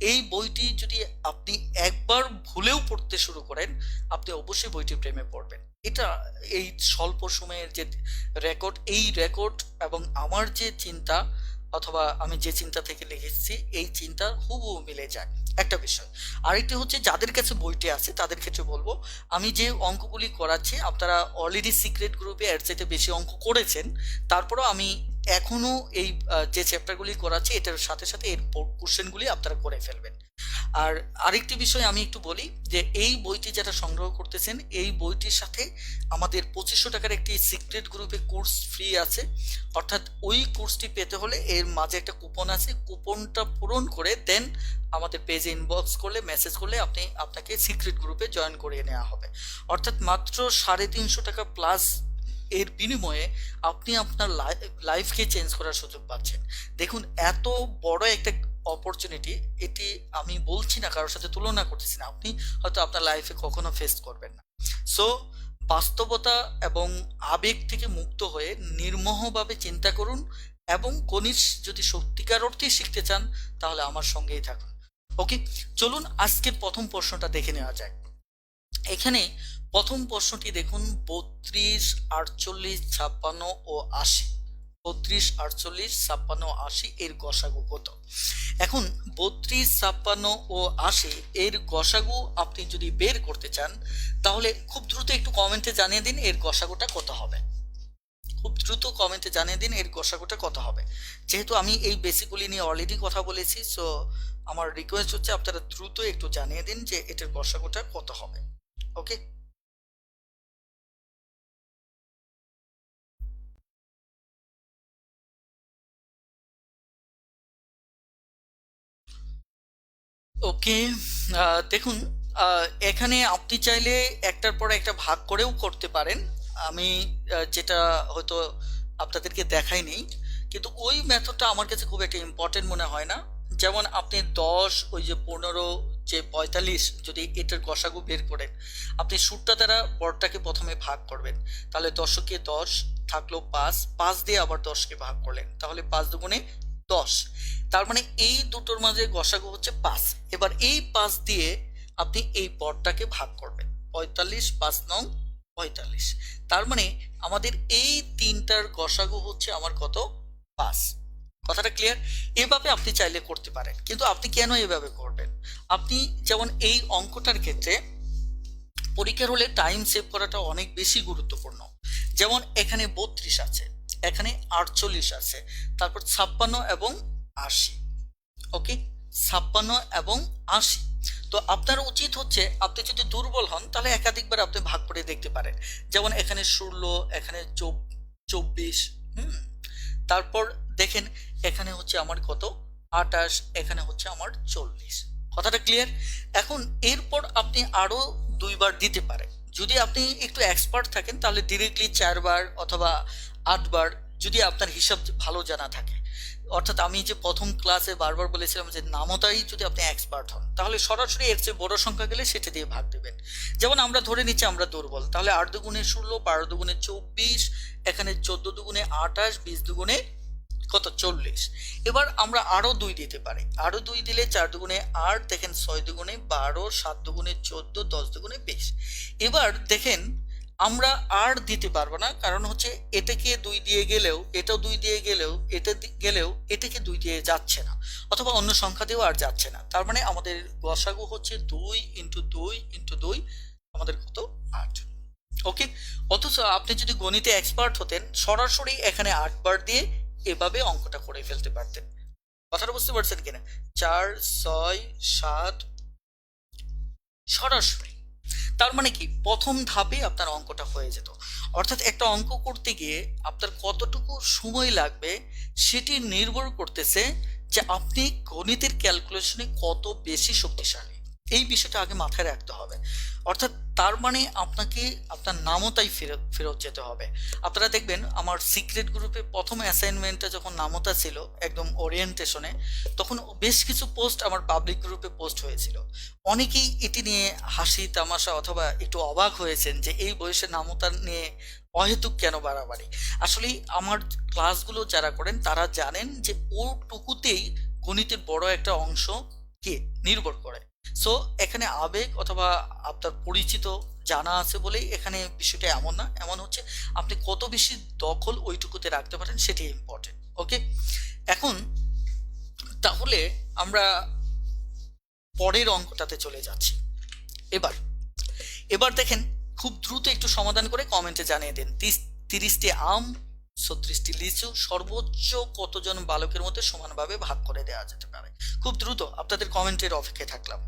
এই বইটি যদি আপনি একবার ভুলেও পড়তে শুরু করেন, আপনি অবশ্যই বইটির প্রেমে পড়বেন। এটা এই স্বল্প সময়ের যে রেকর্ড, এই রেকর্ড এবং আমার যে চিন্তা অথবা আমি যে চিন্তা থেকে লিখেছি এই চিন্তা হুবহু মিলে যায়। একটা বিষয়। আরেকটি হচ্ছে, যাদের কাছে বইটি আছে তাদের ক্ষেত্রে বলবো, আমি যে অঙ্কগুলি করাচ্ছি আপনারা অলরেডি সিক্রেট গ্রুপে এর চাইতে বেশি অঙ্ক করেছেন, তারপরও আমি এখনো এই যে চ্যাপ্টারগুলি করাচ্ছি এটার সাথে সাথে এর কোশ্চেনগুলি আপনারা করে ফেলবেন। আর আরেকটি বিষয় আমি একটু বলি, যে এই বইটি যারা সংগ্রহ করতেছেন এই বইটির সাথে আমাদের 2500 টাকার একটি সিক্রেট গ্রুপে কোর্স ফ্রি আছে। অর্থাৎ ওই কোর্সটি পেতে হলে এর মাঝে একটা কুপন আছে, কুপনটা পূরণ করে দেন আমাদের পেজে ইনবক্স করলে, মেসেজ করলে আপনাকে সিক্রেট গ্রুপে জয়েন করিয়ে নেওয়া হবে। অর্থাৎ মাত্র 350 টাকা প্লাস এর বিনিময়ে আপনি আপনার লাইফকে চেঞ্জ করার সুযোগ পাচ্ছেন। দেখুন, এত বড় একটা অপরচুনিটি, এটি আমি বলছি না কারোর সাথে তুলনা করতেছি না, আপনি হয়তো আপনার লাইফে কখনো ফেস করবেন না। সো বাস্তবতা এবং আবেগ থেকে মুক্ত হয়ে নির্মোহভাবে চিন্তা করুন, এবং গণিত যদি সত্যিকার অর্থেই শিখতে চান তাহলে আমার সঙ্গেই থাকুন। ওকে, চলুন আজকের প্রথম প্রশ্নটা দেখে নেওয়া যায়। এখানে প্রথম প্রশ্নটি দেখুন, 32, 48, 56 ও 80। 32, 48, 56, 80 এর গসাগু কত? এখন 32, 56 ও 80 এর গসাগু আপনি যদি বের করতে চান তাহলে খুব দ্রুত একটু কমেন্টে জানিয়ে দিন এর গসাগুটা কত হবে। খুব দ্রুত কমেন্টে জানিয়ে দিন এর গসাগুটা কত হবে। যেহেতু আমি এই বেসিকগুলি নিয়ে অলরেডি কথা বলেছি, সো আমার রিকোয়েস্ট হচ্ছে আপনারা দ্রুত একটু জানিয়ে দিন যে এটার গসাগুটা কত হবে। ওকে, ওকে। দেখুন, এখানে আপনি চাইলে একটার পর একটা ভাগ করেও করতে পারেন। আমি যেটা হয়তো আপনাদেরকে দেখাইনি, কিন্তু ওই মেথডটা আমার কাছে খুব একটা ইম্পর্টেন্ট মনে হয় না। যেমন আপনি 10, ওই যে 15, যে 45, যদি এটার গসাগু বের করেন, আপনি সূত্রটা দ্বারা বড়টাকে প্রথমে ভাগ করবেন, তাহলে 10কে 10 থাকলো 5, 5 দিয়ে আবার 10কে ভাগ করলেন, তাহলে 5 দুগুণে 10। তার মানে এই দুটোর মাঝে গসাগু হচ্ছে 5। এবার এই 5 দিয়ে আপনি এই পদটাকে ভাগ করবেন, 45, 5 নং 45। তার মানে আমাদের এই তিনটার গসাগু হচ্ছে আমার কত? 5। কথাটা ক্লিয়ার? এভাবে আপনি চাইলে করতে পারেন, কিন্তু আপনি কেন এভাবে করবেন? আপনি যেমন এই অঙ্কটার ক্ষেত্রে পরীক্ষার হলে টাইম সেভ করাটা অনেক বেশি গুরুত্বপূর্ণ। যেমন এখানে 32 আছে, এখানে 48 আছে, তারপর 56 এবং 80। ওকে, 56 এবং 80। তো আপনার উচিত হচ্ছে, আপনি যদি দুর্বল হন তাহলে একাধিকবার আপনি ভাগ করে দেখতে পারেন। যেমন এখানে 16, এখানে 24। তারপর দেখেন এখানে হচ্ছে আমার কত? 28, এখানে হচ্ছে আমার 40। কথাটা ক্লিয়ার? এখন এরপর আপনি আরো 2বার দিতে পারেন। যদি আপনি একটু এক্সপার্ট থাকেন তাহলে ডিরেক্টলি 4বার অথবা 8বার, যদি আপনার হিসাব ভালো জানা থাকে। অর্থাৎ আমি যে প্রথম ক্লাসে বারবার বলেছিলাম যে নামতাই যদি আপনি এক্সপার্ট হন তাহলে সরাসরি এর চেয়ে বড় সংখ্যা গেলে সেটা দিয়ে ভাগ দেবেন। যেমন আমরা ধরে নিচ্ছি আমরা দুর্বল, তাহলে 8 দুগুণে 16, 12 দুগুণে 24, এখানে 14 দুগুণে 28, 20 দুগুণে কত? 40। এবার আমরা আরো 2 দিতে পারি, আরো 2 দিলে 4 দুগুণে 8, দেখেন 6 দুগুণে 12, 7 দুগুণে 14, 10 দুগুণে 20। এবার দেখেন আমরা আর দিতে পারবো না, কারণ হচ্ছে এটাকে 2 দিয়ে গেলেও, এটাও 2 দিয়ে গেলেও, এটা গেলেও এটাকে 2 দিয়ে যাচ্ছে না, অথবা অন্য সংখ্যা দিয়েও আর যাচ্ছে না। তার মানে আমাদের গসাগু হচ্ছে 2 ইন্টু 2 ইন্টু 2, আমাদের কত? 8। ওকে, অথচ আপনি যদি গণিতে এক্সপার্ট হতেন সরাসরি এখানে 8 বার দিয়ে এভাবে অঙ্কটা করে ফেলতে পারতেন। কথাটা বুঝতে পারছেন কিনা? 4, 6, 7 সরাসরি। তার মানে কি, প্রথম ধাপে আপনার অঙ্কটা হয়ে যেত। অর্থাৎ একটা অঙ্ক করতে গিয়ে আপনার কতটুকু সময় লাগবে সেটি নির্ভর করতেছে যে আপনি গণিতের ক্যালকুলেশনে কত বেশি শক্তিশালী। এই বিষয়টা আগে মাথায় রাখতে হবে। অর্থাৎ তার মানে আপনাকে আপনার নামও তাই ফেরত ফেরত যেতে হবে। আপনারা দেখবেন আমার সিক্রেট গ্রুপে প্রথম অ্যাসাইনমেন্টটা যখন নামতা ছিল একদম ওরিয়েন্টেশনে, তখন বেশ কিছু পোস্ট আমার পাবলিক গ্রুপে পোস্ট হয়েছিল। অনেকেই এটি নিয়ে হাসি তামাশা অথবা একটু অবাক হয়েছেন যে এই বয়সে নামতা নিয়ে অহেতুক কেন বাড়াবাড়ি। আসলে আমার ক্লাসগুলো যারা করেন তারা জানেন যে ওটুকুতেই গণিতের বড় একটা অংশ কে নির্ভর করে। সো এখানে আবেগ অথবা আপনার পরিচিত জানা আছে বলেই এখানে বিষয়টা এমন না, এমন হচ্ছে আপনি কত বেশি দখল ওইটুকুতে রাখতে পারেন সেটাই ইম্পর্টেন্ট। ওকে, এখন তাহলে আমরা পরের অঙ্কটাতে চলে যাচ্ছি। এবার এবার দেখেন, খুব দ্রুত একটু সমাধান করে কমেন্টে জানিয়ে দিন 30টি আম 36টি লিচু সর্বোচ্চ কতজন বালকের মধ্যে সমানভাবে ভাগ করে দেওয়া যেতে পারে। খুব দ্রুত আপনাদের কমেন্টের অপেক্ষায় থাকলাম।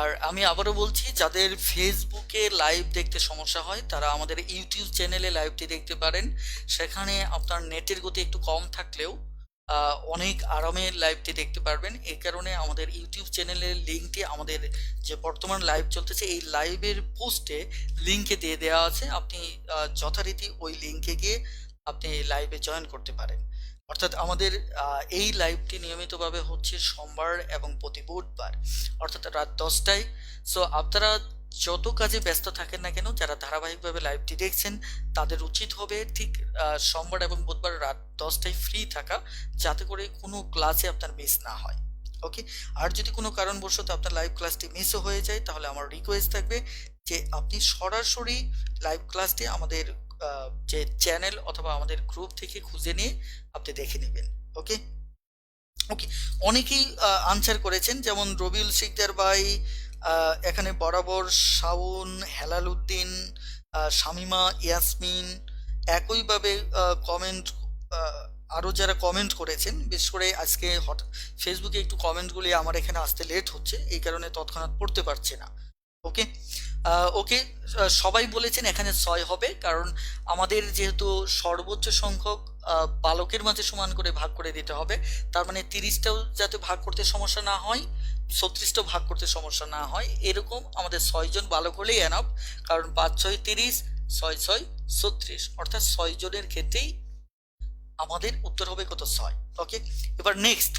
আর আমি আবারও বলছি, যাদের ফেসবুকে লাইভ দেখতে সমস্যা হয় তারা আমাদের ইউটিউব চ্যানেলে লাইভটি দেখতে পারেন। সেখানে আপনার নেটের গতি একটু কম থাকলেও অনেক আরামে লাইভটি দেখতে পারবেন। এই কারণে আমাদের ইউটিউব চ্যানেলের লিঙ্কটি আমাদের যে বর্তমান লাইভ চলতেছে এই লাইভের পোস্টে লিঙ্কে দিয়ে দেওয়া আছে। আপনি যথারীতি ওই লিঙ্কে গিয়ে আপনি লাইভে জয়েন করতে পারেন। অর্থাৎ আমাদের এই লাইভটি নিয়মিতভাবে হচ্ছে সোমবার এবং প্রতি বুধবার, অর্থাৎ রাত 10টায়। সো আপনারা যত কাজে ব্যস্ত থাকেন না কেন, যারা ধারাবাহিকভাবে লাইভটি দেখছেন তাদের উচিত হবে ঠিক সোমবার এবং বুধবার রাত 10টায় ফ্রি থাকা, যাতে করে কোনো ক্লাসে আপনার মিস না হয়। ওকে, আর যদি কোনো কারণবশত আপনার লাইভ ক্লাসটি মিসও হয়ে যায় তাহলে আমার রিকোয়েস্ট থাকবে যে আপনি সরাসরি লাইভ ক্লাসটি আমাদের যে চ্যানেল অথবা আমাদের গ্রুপ থেকে খুঁজে নিয়ে আপনি দেখে নেবেন। ওকে ওকে, অনেকেই আনসার করেছেন, যেমন রবিউল শিকদার ভাই, এখানে বরাবর, শাওন, হেলাল উদ্দিন, শামিমা, ইয়াসমিন, একইভাবে কমেন্ট, আরও যারা কমেন্ট করেছেন, বিশেষ করে আজকে হঠাৎ ফেসবুকে একটু কমেন্টগুলি আমার এখানে আসতে লেট হচ্ছে, এই কারণে তৎক্ষণাৎ পড়তে পারছি না। ওকে ওকে, সবাই বলেছেন এখানে 6 হবে, কারণ আমাদের যেহেতু সর্বোচ্চ সংখ্যক বালকের মাঝে সমান করে ভাগ করে দিতে হবে, তার মানে 30টাও যাতে ভাগ করতে সমস্যা না হয়, 36টাও ভাগ করতে সমস্যা না হয়, এরকম আমাদের 6 জন বালক হলেই এনাফ। কারণ 5 6 30, 6 6 36, অর্থাৎ 6 জনের ক্ষেত্রেই আমাদের উত্তর হবে কত? 6। ওকে, এবার নেক্সট,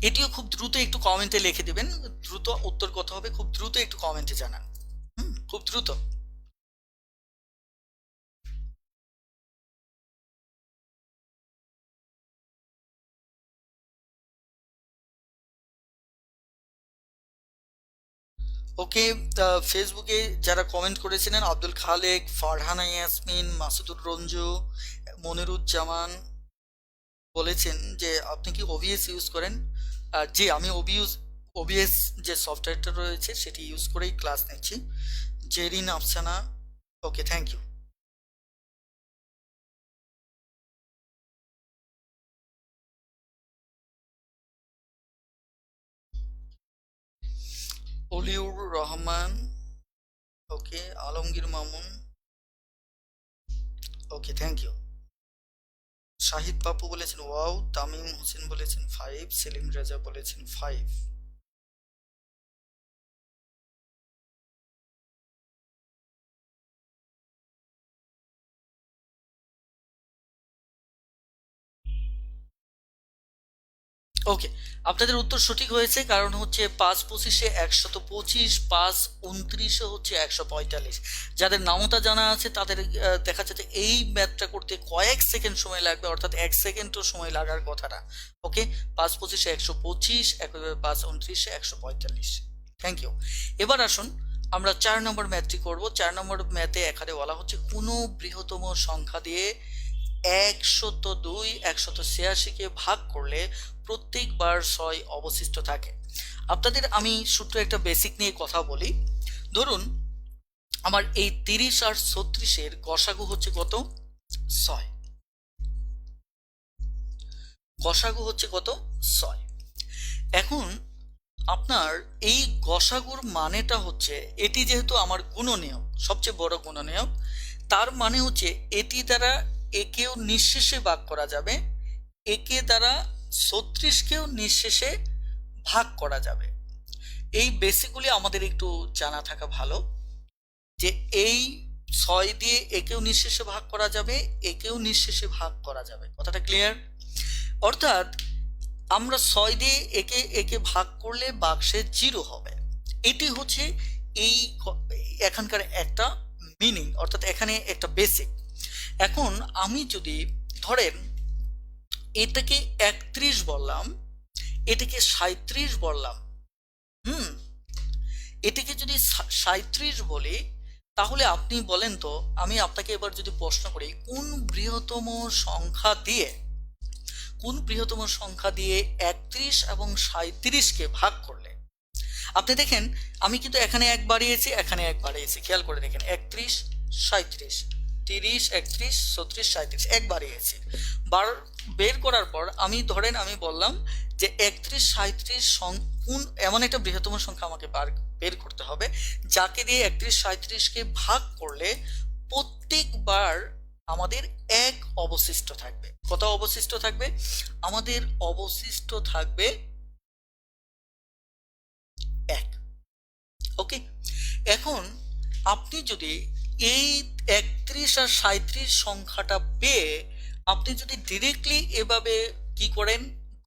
এটিও খুব দ্রুত একটু কমেন্টে লিখে দেবেন। দ্রুত উত্তর কত হবে খুব দ্রুত একটু কমেন্টে জানান, খুব দ্রুত। ওকে, ফেসবুকে যারা কমেন্ট করেছিলেন, আব্দুল খালেক, ফারহানা ইয়াসমিন, মাসুদুর রঞ্জু, মনিরুজ্জামান বলেছেন যে আপনি কি ওবিএস ইউজ করেন? জি, আমি ওবিএস যে সফটওয়্যারটা রয়েছে সেটি ইউজ করেই ক্লাস নিচ্ছি। Zerin Afsana, okay, thank you. Oliur Rahman, okay, Alamgir Mamun, okay, thank you. Shahid Papu বলেছেন ওয়াও, তামিম হোসেন বলেছেন 5, সেলিম রেজা বলেছেন 5। ওকে, আপনাদের উত্তর সঠিক হয়েছে, কারণ হচ্ছে 5 25-এ 125, 5 29-এ হচ্ছে 145। যাদের নামতা জানা আছে তাদের দেখা যাচ্ছে এই ম্যাথটা করতে কয়েক সেকেন্ড সময় লাগবে, অর্থাৎ 1 সেকেন্ডও সময় লাগার কথা না। ওকে, 5 25-এ 125, একইভাবে 5 29-এ 145। Thank you. এবার আসুন আমরা 4 নম্বর ম্যাথটি করব। 4 নম্বর ম্যাথে এখানে বলা হচ্ছে কোনো বৃহত্তম সংখ্যা দিয়ে 102 186-কে ভাগ করলে প্রত্যেকবার 6 অবশিষ্ট থাকে। আপনাদের আমি সূত্র একটা বেসিক নিয়ে কথা বলি। ধরুন আমার এই 30 আর 36-এর গসাগু হচ্ছে কত? 6। গসাগু হচ্ছে কত? 6। এখন আপনার এই গসাগুর মানেটা হচ্ছে, এটি যেহেতু আমার গুণনীয়ক, সবচেয়ে বড় গুণনীয়ক, তার মানে হচ্ছে এটি দ্বারা একেও নিঃশেষে ভাগ করা যাবে, একে দ্বারা 36কেও নিঃশেষে ভাগ করা যাবে। এই বেসিকগুলি আমাদের একটু জানা থাকা ভালো, যে এই 6 দিয়ে একেও নিঃশেষে ভাগ করা যাবে, একেও নিঃশেষে ভাগ করা যাবে। কথাটা ক্লিয়ার? অর্থাৎ আমরা 6 দিয়ে একে একে ভাগ করলে বাক্সে 0 হবে। এটি হচ্ছে এই এখানকার একটা মিনিং, অর্থাৎ এখানে একটা বেসিক। এখন আমি যদি ধরেন এটাকে 31 বললাম, এটাকে 37 বললাম, এটাকে যদি 37 বলি, তাহলে আপনি বলেন তো, আমি আপনাকে এবার যদি প্রশ্ন করি, কোন বৃহত্তম সংখ্যা দিয়ে 31 এবং 37কে ভাগ করলে, আপনি দেখেন আমি কিন্তু এখানে 1 বাড়িয়েছি, এখানে 1 বাড়িয়েছি, খেয়াল করে দেখেন, 31 37, 30 31 36 37, 1 বাড়িয়েছি। বের করার পর আমি ধরেন আমি বললাম যে 31 37 কোন এমন একটা বৃহত্তম সংখ্যা আমাকে বের করতে হবে, যাকে দিয়ে 31 37কে ভাগ করলে প্রত্যেকবার আমাদের 1 অবশিষ্ট থাকবে। কত অবশিষ্ট থাকবে? আমাদের অবশিষ্ট থাকবে 1। ওকে, এখন আপনি যদি এই 31 আর 37 সংখ্যাটা পেয়ে আপনি যদি ডিরেক্টলি এভাবে কি করেন,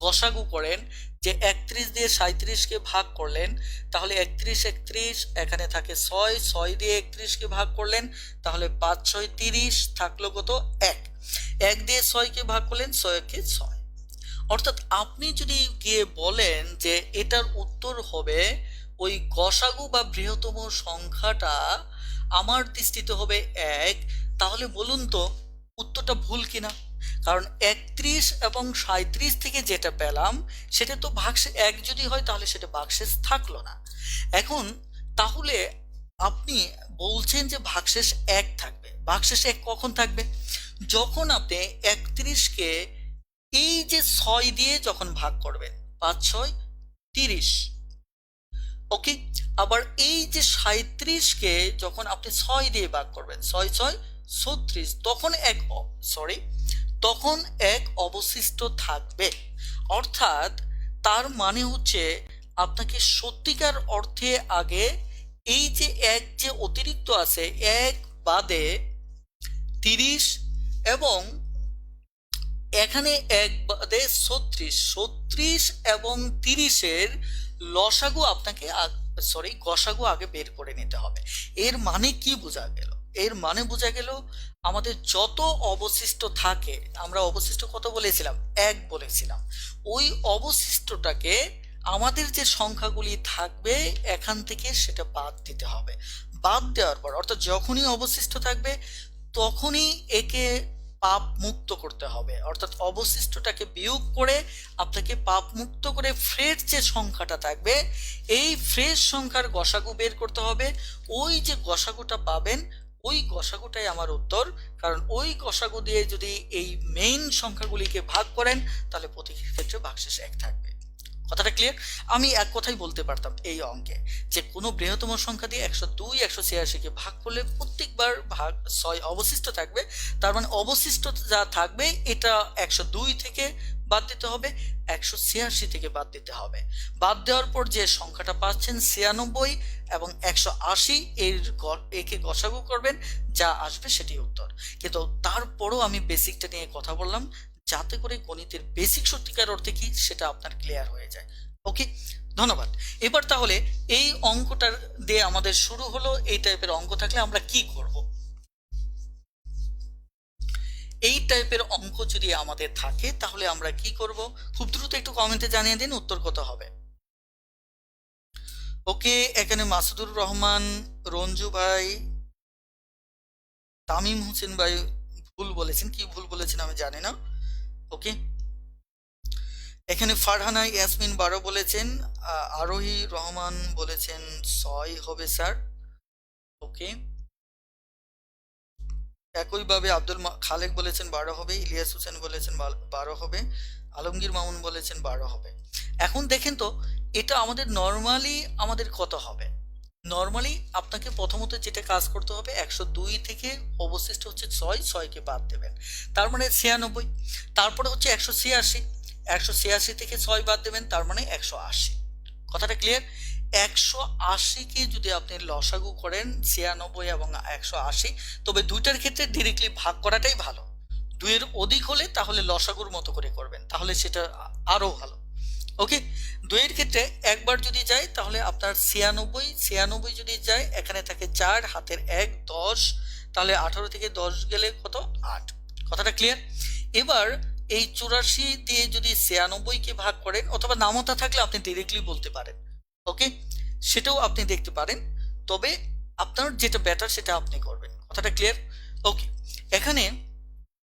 গসাগু করেন, যে 31 দিয়ে 37কে ভাগ করলেন, তাহলে 31 31, এখানে থাকে 6, 6 দিয়ে 31কে ভাগ করলেন, তাহলে 5 6 30, থাকলো কত? 1। 1 দিয়ে 6কে ভাগ করলেন, 6কে 6। অর্থাৎ আপনি যদি গিয়ে বলেন যে এটার উত্তর হবে ওই গসাগু বা বৃহত্তম সংখ্যাটা আমার দৃষ্টিতে হবে 1, তাহলে বলুন তো উত্তরটা ভুল কিনা? কারণ 31 এবং 37 থেকে যেটা পেলাম সেটা তো ভাগশেষ 1 যদি হয় তাহলে সেটা ভাগশেষ থাকলো না। এখন তাহলে আপনি বলছেন যে ভাগশেষ 1 থাকবে। ভাগশেষ 1 কখন থাকবে? যখন আপনি 31কে এই যে 6 দিয়ে যখন ভাগ করবেন, 5 6 30। ওকে, আবার এই যে 37কে যখন আপনি 6 দিয়ে ভাগ করবেন, 6 6 36, তখন 1 অবশিষ্ট থাকবে। অর্থাৎ তার মানে হচ্ছে আপনাকে সত্যিকার অর্থে আগে এই যে 1 যে অতিরিক্ত আছে, 1 বাদে 30 এবং এখানে 1 বাদে 36 এবং 30-এর লসাগু আপনাকে গসাগু আগে বের করে নিতে হবে। এর মানে কি বোঝা গেল? এর মানে বোঝা গেল আমাদের যত অবশিষ্ট থাকে, আমরা অবশিষ্ট কত বলেছিলাম? 1 বলেছিলাম। ওই অবশিষ্টটাকে আমাদের যে সংখ্যাগুলি থাকবে এখান থেকে সেটা বাদ দিতে হবে। বাদ দেওয়ার পর, অর্থাৎ যখনই অবশিষ্ট থাকবে তখনই একে পাপ মুক্ত করতে হবে, অর্থাৎ অবশিষ্টটাকে বিয়োগ করে আপনাকে পাপ মুক্ত করে ফ্রেশ যে সংখ্যাটা থাকবে এই ফ্রেশ সংখ্যার গসাগু বের করতে হবে। ওই যে গসাগুটা পাবেন ওই গসাগুটাই আমার উত্তর, কারণ ওই গসাগু দিয়ে যদি এই মেইন সংখ্যাগুলিকে ভাগ করেন তাহলে প্রতি ক্ষেত্রে ভাগশেষ 1 থাকবে। কথাটা ক্লিয়ার? আমি এক কথাই বলতে পারতাম এই অঙ্কে যে কোনো বৃহত্তম সংখ্যা দিয়ে 102 186কে ভাগ করলে প্রত্যেকবার ভাগ 6 অবশিষ্ট থাকবে। তার মানে অবশিষ্ট যা থাকবে এটা 102 থেকে বাদ দিতে হবে, 186 থেকে বাদ দিতে হবে। বাদ দেওয়ার পর যে সংখ্যাটা পাচ্ছেন 96 এবং 180, একে গসাগু করবেন, যা আসবে সেটি উত্তর। কিন্তু তারপরও আমি বেসিকটা নিয়ে কথা বললাম যাতে করে গণিতের বেসিক সত্যিকার অর্থে কি সেটা আপনার ক্লিয়ার হয়ে যায়। ওকে, ধন্যবাদ। এবার তাহলে এই অঙ্কটার দিয়ে আমাদের শুরু হলো। এই টাইপের অঙ্ক থাকলে আমরা কি করব? এই টাইপের অঙ্ক যদি আমাদের থাকে তাহলে আমরা কি করব? খুব দ্রুত একটু কমেন্টে জানিয়ে দিন উত্তর কত হবে। ওকে, এখানে মাসুদুর রহমান, রঞ্জু ভাই, তামিম হোসেন ভাই ভুল বলেছেন, কি ভুল বলেছেন আমি জানি না। ওকে, এখানে ফারহানা ইয়াসমিন 12 বলেছেন, আরোহী রহমান বলেছেন 6 হবে স্যার। ওকে, একইভাবে খালেক বলেছেন 12 হবে, ইলিয়াস হোসেন বলেছেন 12 হবে, আলমগীর মামুন বলেছেন 12 হবে। এখন দেখেন তো এটা আমাদের নর্মালি আমাদের কত হবে। নর্মালি আপনাকে প্রথমত যেটা কাজ করতে হবে 102 থেকে অবশিষ্ট হচ্ছে 6কে বাদ দেবেন, তার মানে 96। তারপরে হচ্ছে 186 থেকে 6 বাদ দেবেন, তার মানে 180। কথাটা ক্লিয়ার? 180কে যদি আপনি লসাগু করেন 96 এবং 180, তবে দুইটার ক্ষেত্রে ডিরেক্টলি ভাগ করাটাই ভালো। 2-এর অধিক হলে তাহলে লসাগুর মতো করে করবেন, তাহলে সেটা আরো ভালো। ওকে, 2-এর ক্ষেত্রে একবার যদি যায় তাহলে আপনার 96 যদি যায়, এখানে থাকে 4, হাতের 1 10, তাহলে 18 থেকে 10 গেলে কত? 8। কথাটা ক্লিয়ার? এবার এই 84 দিয়ে যদি 96কে ভাগ করেন, অথবা নামতা থাকলে আপনি ডিরেক্টলি বলতে পারেন, ওকে, সেটাও আপনি দেখতে পারেন। তবে আপনার যেটা বেটার সেটা আপনি করবেন। কথাটা ক্লিয়ার? ওকে, এখানে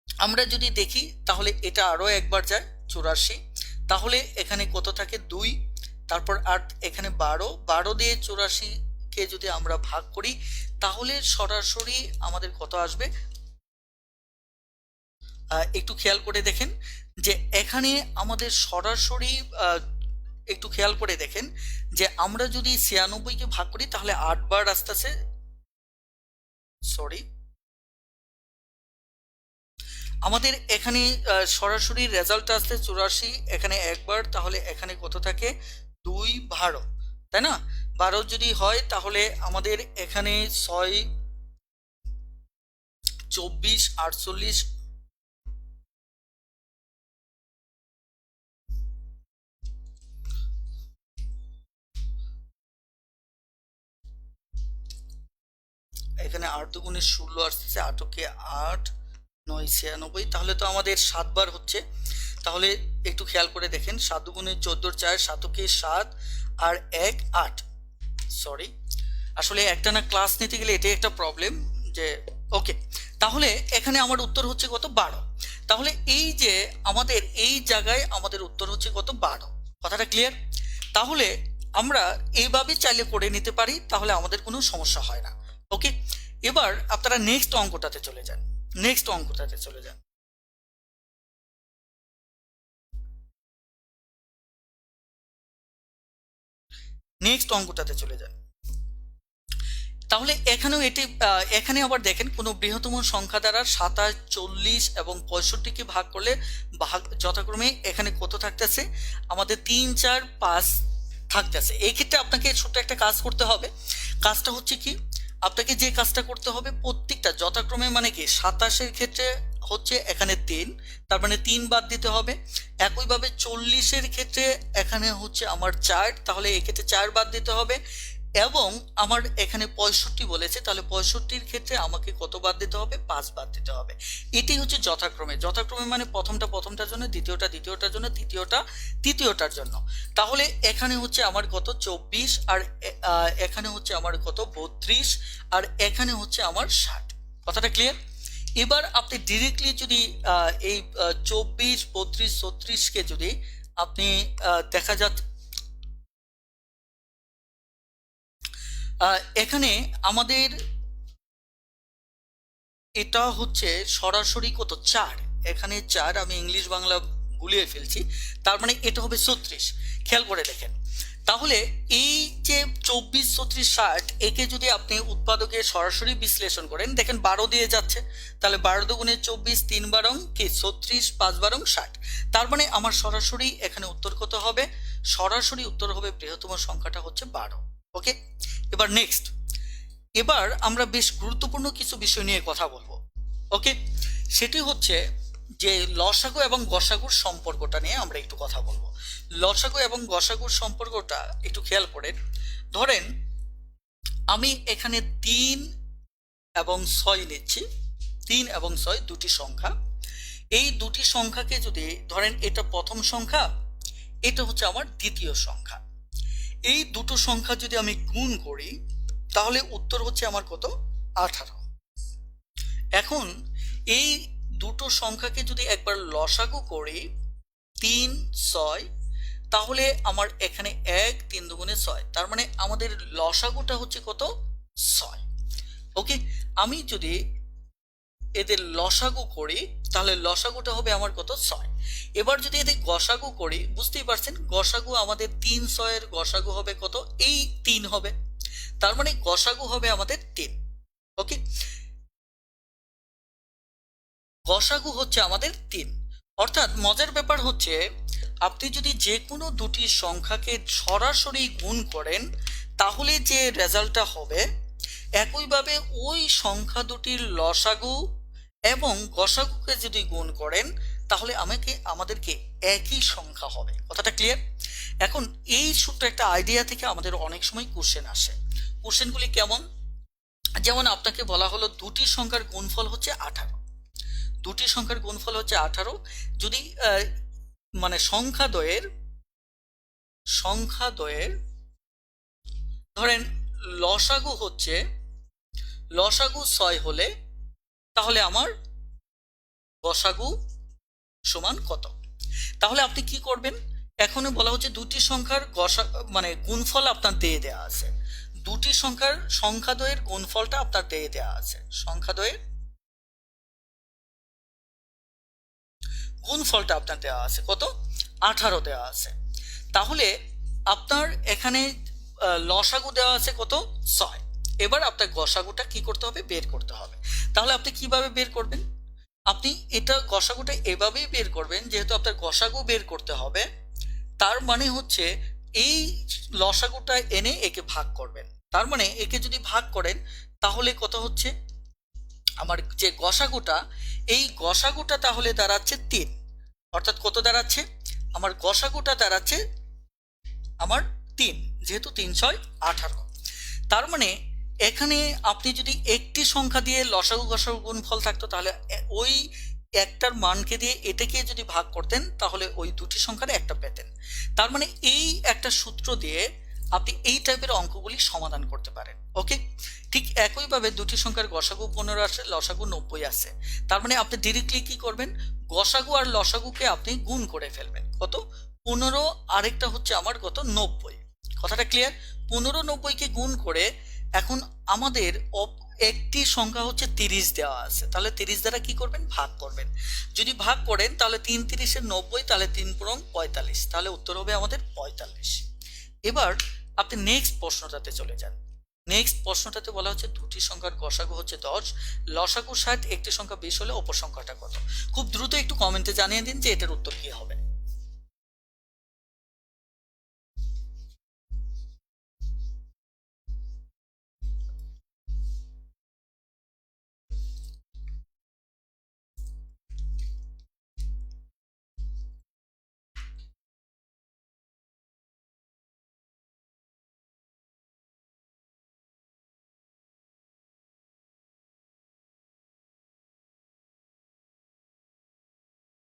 আমরা যদি দেখি তাহলে এটা আরো একবার যায় 84, তাহলে এখানে কত থাকে? 2, তারপর আর এখানে 12 দিয়ে 84কে যদি আমরা ভাগ করি তাহলে সরাসরি আমাদের কত আসবে? একটু খেয়াল করে দেখেন যে এখানে আমাদের সরাসরি একটু খেয়াল করে দেখেন যে আমরা যদি 96কে ভাগ করি তাহলে 8 বার আসতেছে, সরি, আমাদের এখানে সরাসরি রেজাল্ট আসছে 84, এখানে একবার, তাহলে এখানে কত থাকে? 2 12, তাই না? 12 যদি হয় তাহলে আমাদের এখানে 6 24 48, এখানে 8 দুগুণে 16 আসতেছে, 8কে 8 9 96, তাহলে তো আমাদের 7 বার হচ্ছে। তাহলে একটু খেয়াল করে দেখেন, 7 দুগুণে 14 4, 7কে 7 আর 1 8। সরি, আসলে একটানা ক্লাস নিতে গেলে এটাই একটা প্রবলেম যে, ওকে, তাহলে এখানে আমার উত্তর হচ্ছে কত? 12। তাহলে এই যে আমাদের এই জায়গায় আমাদের উত্তর হচ্ছে কত? 12। কথাটা ক্লিয়ার? তাহলে আমরা এইভাবে চাইলে করে নিতে পারি, তাহলে আমাদের কোনো সমস্যা হয় না। ওকে, এবার আপনারা নেক্সট অঙ্কটাতে চলে যান। নেক্সট অঙ্কটাতে চলে যান। নেক্সট অঙ্কটাতে চলে যান। তাহলে এখানেও এটি এখানে আবার দেখেন কোনো বৃহত্তম সংখ্যা দ্বারা 27 40 এবং 65কে ভাগ করলে ভাগ যথাক্রমে এখানে কত থাকতেছে? আমাদের 3 4 5 থাকতেছে। এই ক্ষেত্রে আপনাকে ছোট্ট একটা কাজ করতে হবে। কাজটা হচ্ছে কি, আপনাকে যে কাজটা করতে হবে প্রত্যেকটা যথাক্রমে, মানে কি 27-এর ক্ষেত্রে হচ্ছে এখানে 3, তার মানে 3 বাদ দিতে হবে। একইভাবে 40-এর ক্ষেত্রে এখানে হচ্ছে আমার 4, তাহলে এক্ষেত্রে 4 বাদ দিতে হবে। এবং আমার এখানে 65 বলেছে, তাহলে 65-র ক্ষেত্রে আমাকে কত বাদ দিতে হবে? 5 বাদ দিতে হবে। এটি হচ্ছে যথাক্রমে। যথাক্রমে মানে প্রথমটার জন্য, দ্বিতীয়টার জন্য, তৃতীয়টার জন্য। তাহলে এখানে হচ্ছে আমার কত? 24, আর এখানে হচ্ছে আমার কত? 32, আর এখানে হচ্ছে আমার 60। কথাটা ক্লিয়ার? এবার আপনি ডিরেক্টলি যদি এই 24 32 36কে যদি আপনি দেখা যাচ্ছে এখানে আমাদের এটা হচ্ছে সরাসরি কত? 4। এখানে 4, আমি ইংলিশ বাংলা গুলিয়ে ফেলছি, তার মানে এটা হবে 36। খেয়াল করে দেখেন, তাহলে এই যে 24 36 60, একে যদি আপনি উৎপাদকে সরাসরি বিশ্লেষণ করেন, দেখেন 12 দিয়ে যাচ্ছে, তাহলে 12 দুগুণে 24, 3 বারং কি 36, 5 বারং 60। তার মানে আমার সরাসরি এখানে উত্তর কত হবে? সরাসরি উত্তর হবে বৃহত্তম সংখ্যাটা হচ্ছে 12। ওকে, এবার নেক্সট, এবার আমরা বেশ গুরুত্বপূর্ণ কিছু বিষয় নিয়ে কথা বলবো। ওকে, সেটি হচ্ছে যে লসাগু এবং গসাগুর সম্পর্কটা নিয়ে আমরা একটু কথা বলবো। লসাগু এবং গসাগুর সম্পর্কটা একটু খেয়াল করেন। ধরেন আমি এখানে 3 এবং 6 নিচ্ছি, 3 এবং 6 দুটি সংখ্যা। এই দুটি সংখ্যাকে যদি ধরেন, এটা প্রথম সংখ্যা, এটা হচ্ছে আমার দ্বিতীয় সংখ্যা, এই দুটো সংখ্যা যদি আমি গুণ করি তাহলে উত্তর হচ্ছে আমার কত? 18। এখন এই দুটো সংখ্যাকে যদি একবার লসাগু করি 3 6, তাহলে আমার এখানে 1 3 দুগুণে 6, তার মানে আমাদের লসাগুটা হচ্ছে কত? 6। ওকে, আমি যদি এদের লসাগু করি তাহলে লসাগুটা হবে আমার কত 6। এবার যদি এদের গসাগু করি, বুঝতেই পারছেন গসাগু আমাদের 3 6 এর গসাগু হবে কত, এই 3 হবে, তার মানে গসাগু হবে আমাদের 3। ওকে, গসাগু হচ্ছে আমাদের 3। অর্থাৎ মজার ব্যাপার হচ্ছে আপনি যদি যে কোনো দুটি সংখ্যাকে সরাসরি গুণ করেন তাহলে যে রেজাল্টটা হবে, একইভাবে ওই সংখ্যা দুটির লসাগু এবং গসাগুকে যদি গুণ করেন তাহলে আমাদেরকে একই সংখ্যা হবে। কথাটা ক্লিয়ার? এখন এই ছোট্ট একটা আইডিয়া থেকে আমাদের অনেক সময় কোশ্চেন আসে। কোশ্চেনগুলি কেমন? যেমন আপনাকে বলা হলো দুটি সংখ্যার গুণফল হচ্ছে 18, দুটি সংখ্যার গুণফল হচ্ছে 18। যদি মানে সংখ্যাদ্বয়ের ধরেন লসাগু 6 হলে তাহলে আমার গসাগু সমান কত? তাহলে আপনি কি করবেন? এখনো বলা হচ্ছে দুটি সংখ্যার মানে গুণফল আপনার দিয়ে দেওয়া আছে, দুটি সংখ্যাদ্বয়ের গুণফলটা আপনার দিয়ে দেওয়া আছে, সংখ্যাদ্বয়ের গুণফলটা আপনার দেওয়া আছে কত, 18 দেওয়া আছে। তাহলে আপনার এখানে লসাগু দেওয়া আছে কত, 6। এবার আপনার গসাগুটা কি করতে হবে, বের করতে হবে। তাহলে আপনি কিভাবে বের করবেন? আপনি এটা গসাগুটা এভাবেই বের করবেন, যেহেতু আপনার গসাগু বের করতে হবে, তার মানে হচ্ছে এই লসাগুটা এনে একে ভাগ করবেন। তার মানে একে যদি ভাগ করেন তাহলে কত হচ্ছে, আমার যে গসাগুটা, এই গসাগুটা তাহলে দাঁড়াচ্ছে 3। অর্থাৎ কত দাঁড়াচ্ছে, আমার গসাগুটা দাঁড়াচ্ছে আমার 3, যেহেতু 3 6 18। তার মানে এখানে আপনি যদি একটি সংখ্যা দিয়ে লসাগু গসাগু গুণফল থাকতো তাহলে ওই একটার মানকে দিয়ে এটাকে যদি ভাগ করতেন তাহলে ওই দুটি সংখ্যার একটা পেতেন। তার মানে এই একটা সূত্র দিয়ে আপনি এই টাইপের অঙ্কগুলি সমাধান করতে পারেন। ওকে, ঠিক একইভাবে দুটি সংখ্যার গসাগু 15 আসে, লসাগু 90 আসে। তার মানে আপনি ডিরেক্টলি কি করবেন, গসাগু আর লসাগুকে আপনি গুণ করে ফেলবেন। কত, 15, আরেকটা হচ্ছে আমার কত, 90। কথাটা ক্লিয়ার? 15 90কে গুণ করে এখন আমাদের একটি সংখ্যা হচ্ছে 30 দেওয়া আছে, তাহলে 30 দ্বারা কি করবেন, ভাগ করবেন। যদি ভাগ করেন তাহলে 3 30 90, তাহলে 3 পূরণ 45, তাহলে উত্তর হবে আমাদের 45। এবার আপনি নেক্সট প্রশ্নটাতে চলে যান। নেক্সট প্রশ্নটাতে বলা হচ্ছে দুটি সংখ্যার গসাগু হচ্ছে 10, লসাগু 60, একটি সংখ্যা 20 হলে অপর সংখ্যাটা কত? খুব দ্রুত একটু কমেন্টে জানিয়ে দিন যে এটার উত্তর কি হবে।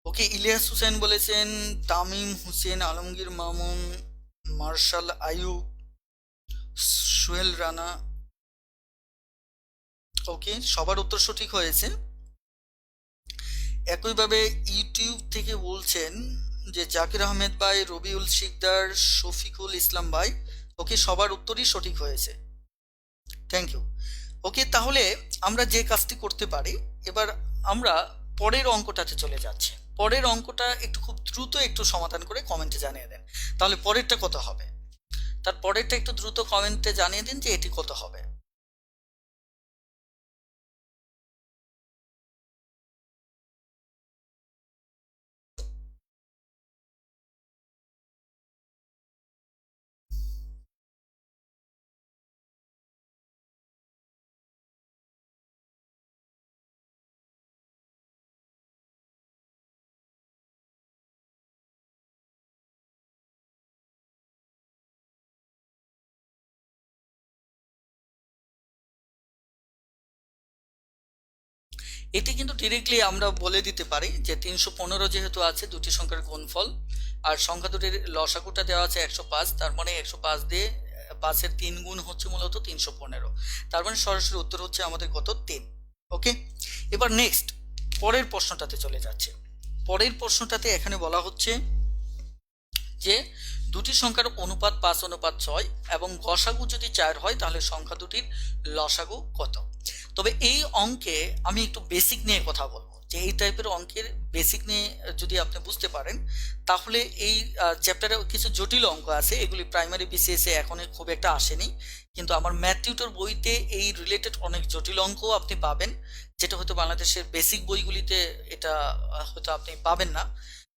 ওকে, ইলিয়াস হোসেন বলেছেন, তামিম হোসেন, আলমগীর মামুন, মার্শাল আয়ুব, সোহেল রানা। ওকে, সবার উত্তর সঠিক হয়েছে। একইভাবে ইউটিউব থেকে বলছেন যে জাকির আহমেদ ভাই, রবিউল শিকদার, শফিকুল ইসলাম ভাই। ওকে, সবার উত্তরই সঠিক হয়েছে, থ্যাংক ইউ। ওকে, তাহলে আমরা যে কাজটি করতে পারি, এবার আমরা পরের অঙ্কটাতে চলে যাচ্ছি। পরের অঙ্কটা একটু খুব দ্রুত একটু সমাধান করে কমেন্টে জানিয়ে দেন, তাহলে পরেরটা কত হবে। তার পরেরটা একটু দ্রুত কমেন্টে জানিয়ে দিন যে এটি কত হবে। এটি কিন্তু ডিরেক্টলি আমরা বলে দিতে পারি যে 315 যেহেতু আছে দুটি সংখ্যার গুণফল, আর সংখ্যা দুটির লসাগুটা দেওয়া আছে 105, তার মানে 105 দিয়ে 5-এর 3 গুণ হচ্ছে মূলত 315, তার মানে সরাসরি উত্তর হচ্ছে আমাদের কত, 3। ওকে, এবার নেক্সট পরের প্রশ্নটাতে চলে যাচ্ছে। পরের প্রশ্নটাতে এখানে বলা হচ্ছে যে দুটি সংখ্যার অনুপাত 5:6 এবং গসাগু যদি 4 হয় তাহলে সংখ্যা দুটির লসাগু কত? তবে এই অঙ্কে আমি একটু বেসিক নিয়ে কথা বলবো, যে এই টাইপের অঙ্কের বেসিক নিয়ে যদি আপনি বুঝতে পারেন তাহলে এই চ্যাপ্টারে কিছু জটিল অঙ্ক আছে, এগুলি প্রাইমারি বিসিএস এ এখন খুব একটা আসেনি, কিন্তু আমার ম্যাথ টিউটর বইতে এই রিলেটেড অনেক জটিল অঙ্কও আপনি পাবেন, যেটা হয়তো বাংলাদেশের বেসিক বইগুলিতে এটা হয়তো আপনি পাবেন না।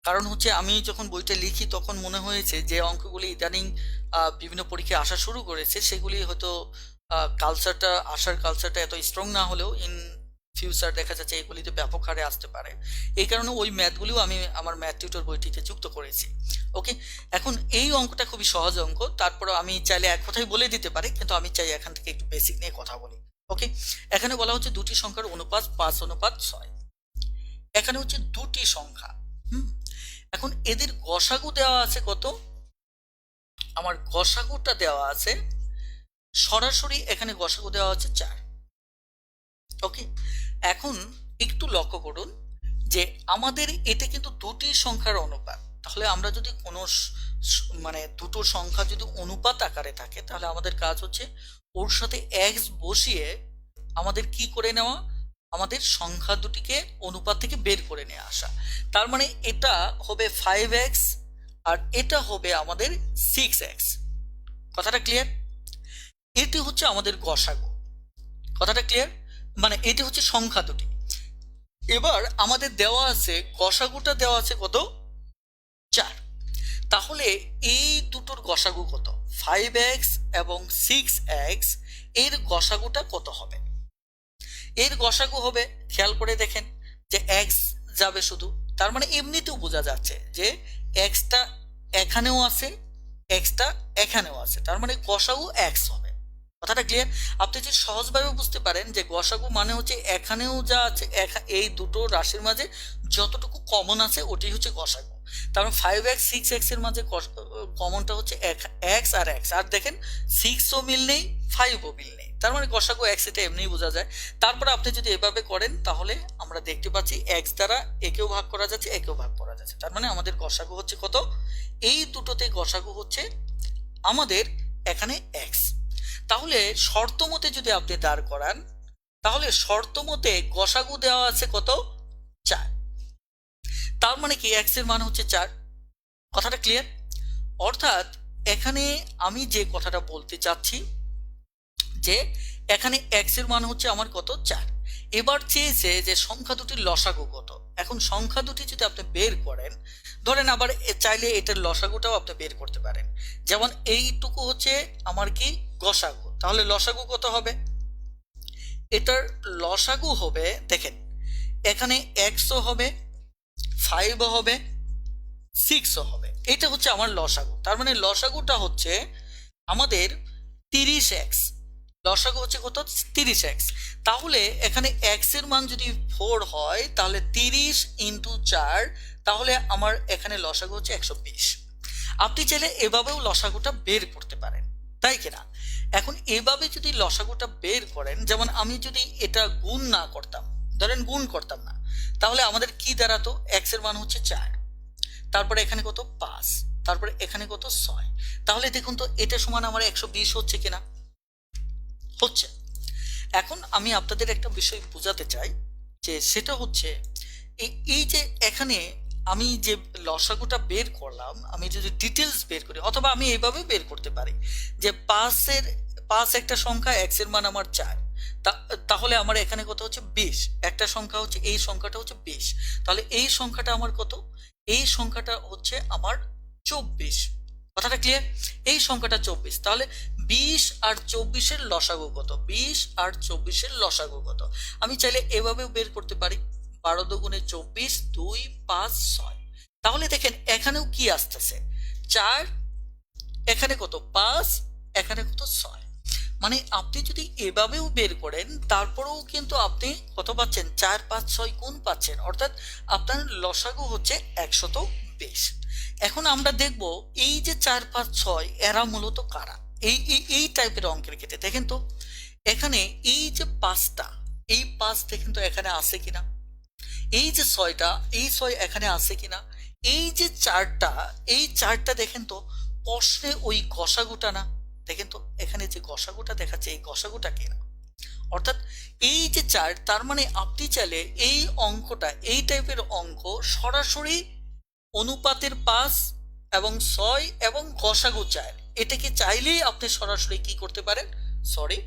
কারণ হচ্ছে আমি যখন বইটা লিখি তখন মনে হয়েছে যে অঙ্কগুলি ইদানিং বিভিন্ন পরীক্ষায় আসা শুরু করেছে, সেগুলি হয়তো কালচারটা এত স্ট্রং না হলেও ইন ফিউচার দেখা যাচ্ছে এগুলিতে ব্যাপক হারে আসতে পারে। এই কারণে ওই ম্যাথগুলিও আমি আমার ম্যাথ টিউটর বইটিতে যুক্ত করেছি। ওকে, এখন এই অঙ্কটা খুবই সহজ অঙ্ক, তারপর আমি চাইলে এক কথাই বলে দিতে পারি, কিন্তু আমি চাই এখান থেকে একটু বেসিক নিয়ে কথা বলি। ওকে, এখানে বলা হচ্ছে দুটি সংখ্যার অনুপাত 5:6। এখানে হচ্ছে দুটি সংখ্যা। এখন এদের গসাগু দেওয়া আছে কত? আমার গসাগুটা দেওয়া আছে সরাসরি, এখানে গসাগু দেওয়া হচ্ছে 4। ওকে, এখন একটু লক্ষ্য করুন যে আমাদের এটা কিন্তু দুটি সংখ্যার অনুপাত, তাহলে আমরা যদি কোনো মানে দুটো সংখ্যা যদি অনুপাত আকারে থাকে তাহলে আমাদের কাজ হচ্ছে ওর সাথে এক্স বসিয়ে আমাদের কি করে নেওয়া, আমাদের সংখ্যা দুটিকে অনুপাত থেকে বের করে নিয়ে আসা। তার মানে এটা হবে 5x আর এটা হবে আমাদের 6x। কথাটা ক্লিয়ার? এটি হচ্ছে আমাদের গসাগু। কথাটা ক্লিয়ার? মানে এটি হচ্ছে সংখ্যা দুটি। এবার আমাদের দেওয়া আছে গসাগুটা দেওয়া আছে কত? 4। তাহলে এই দুটোর গসাগু কত? 5x এবং 6x, এর গসাগুটা কত হবে? এর গসাগু হবে, খেয়াল করে দেখেন যে এক্স যাবে শুধু, তার মানে এমনিতেও বোঝা যাচ্ছে যে এক্সটা এখানেও আছে, এক্সটা এখানেও আছে, তার মানে গসাগু এক্স হবে। কথাটা ক্লিয়ার? আপনি যদি সহজভাবে বুঝতে পারেন যে গসাগু মানে হচ্ছে এখানেও যা আছে, এই দুটো রাশির মাঝে যতটুকু কমন আছে ওটাই হচ্ছে গসাগু। তার মানে 5x 6x এর মাঝে কমনটা হচ্ছে এক্স আর এক্স, আর দেখেন 6ও মিল নেই 5ও মিল নেই, তার মানে গসাগু এক্স, এটা এমনিই বোঝা যায়। তারপরে আপনি যদি এভাবে করেন তাহলে আমরা দেখতে পাচ্ছি এক্স দ্বারা একেও ভাগ করা যাচ্ছে, একেও ভাগ করা যাচ্ছে, তার মানে আমাদের গসাগু হচ্ছে কত? এই দুটোতে গসাগু হচ্ছে আমাদের এখানে এক্স। তাহলে শর্ত মতে যদি আপনি দাঁড় করান তাহলে শর্ত মতে গসাগু দেওয়া আছে কত? 4। তার মানে কি এক্স এর মান হচ্ছে 4। কথাটা ক্লিয়ার? অর্থাৎ এখানে আমি যে কথাটা বলতে চাচ্ছি যে এখানে এক্স এর মান হচ্ছে আমার কত? 4। এবার চেয়েছে যে সংখ্যা দুটির লসাগু কত। এখন সংখ্যা দুটি যদি আপনি বের করেন, ধরেন আবার চাইলে এটার লসাগুটাও আপনি বের করতে পারেন, যেমন এইটুকু হচ্ছে আমার কি? গসাগু। তাহলে লসাগু কত হবে? এটার লসাগু হবে, দেখেন এখানে এক্সও হবে, 5ও হবে, 6ও হবে, এটা হচ্ছে আমার লসাগু। তার মানে লসাগুটা হচ্ছে আমাদের 30x। লসাগু হচ্ছে কত? 30x। তাহলে এখানে x এর মান যদি 4 হয় তাহলে 30 ইন্টু 4, তাহলে আমার এখানে লসাগু হচ্ছে 120। আপনি চাইলে এভাবেও লসাগুটা বের করতে পারেন, তাই কিনা? এখন এভাবে যদি লসাগুটা বের করেন, যেমন আমি যদি এটা গুণ না করতাম, ধরেন গুণ করতাম না, তাহলে আমাদের কি দাঁড়াতো? x এর মান হচ্ছে 4, তারপরে এখানে কত? 5, তারপরে এখানে কত? 6। তাহলে দেখুন তো এটা সমান আমার 120 হচ্ছে কিনা? হচ্ছে। এখন আমি আপনাদের একটা বিষয় বোঝাতে চাই, যে সেটা হচ্ছে এই যে এখানে আমি যে লসাগুটা বের করলাম, আমি যদি ডিটেলস বের করি, অথবা আমি এইভাবে বের করতে পারি যে 5 একটা সংখ্যা, এক্স এর মান আমার 4, তাহলে আমার এখানে কত হচ্ছে? 20। একটা সংখ্যা হচ্ছে, এই সংখ্যাটা হচ্ছে 20, তাহলে এই সংখ্যাটা আমার কত? এই সংখ্যাটা হচ্ছে আমার 24। কথাটা ক্লিয়ার? এই সংখ্যাটা 24, তাহলে 20 আর 24-এর লসাগু কত? 20 আর 24-এর লসাগু কত? আমি চাইলে এভাবেও বের করতে পারি, 12 দুগুণে 24, 2, 5, 6। তাহলে দেখেন এখানেও কি আসতেছে? 4, এখানে কত? 5, এখানে কত? 6। মানে আপনি যদি এভাবেও বের করেন তারপরেও কিন্তু আপনি কত পাচ্ছেন? 4, 5, 6 গুণ পাচ্ছেন, অর্থাৎ আপনার লসাগু হচ্ছে 120। এখন আমরা দেখব এই যে 4, 5, 6 এরা মূলত কারা? এই টাইপের অঙ্কের ক্ষেত্রে দেখেন তো এখানে এই যে 5টা, এই 5 দেখেন তো এখানে আছে কিনা? এই যে 6টা, এই 6 এখানে আছে কিনা? এই যে 4টা, এই 4টা দেখেন তো প্রশ্নে ওই গসাগুটা না? দেখেন তো এখানে যে গসাগুটা দেখাচ্ছে এই গসাগুটা কিনা? অর্থাৎ এই যে 4, তার মানে আপনি চাইলে এই অঙ্কটা, এই টাইপের অঙ্ক সরাসরি অনুপাতের 5 এবং 6 এবং গসাগু 4, এটাকে চাইলেই আপনি সরাসরি কি করতে পারেন, সরি,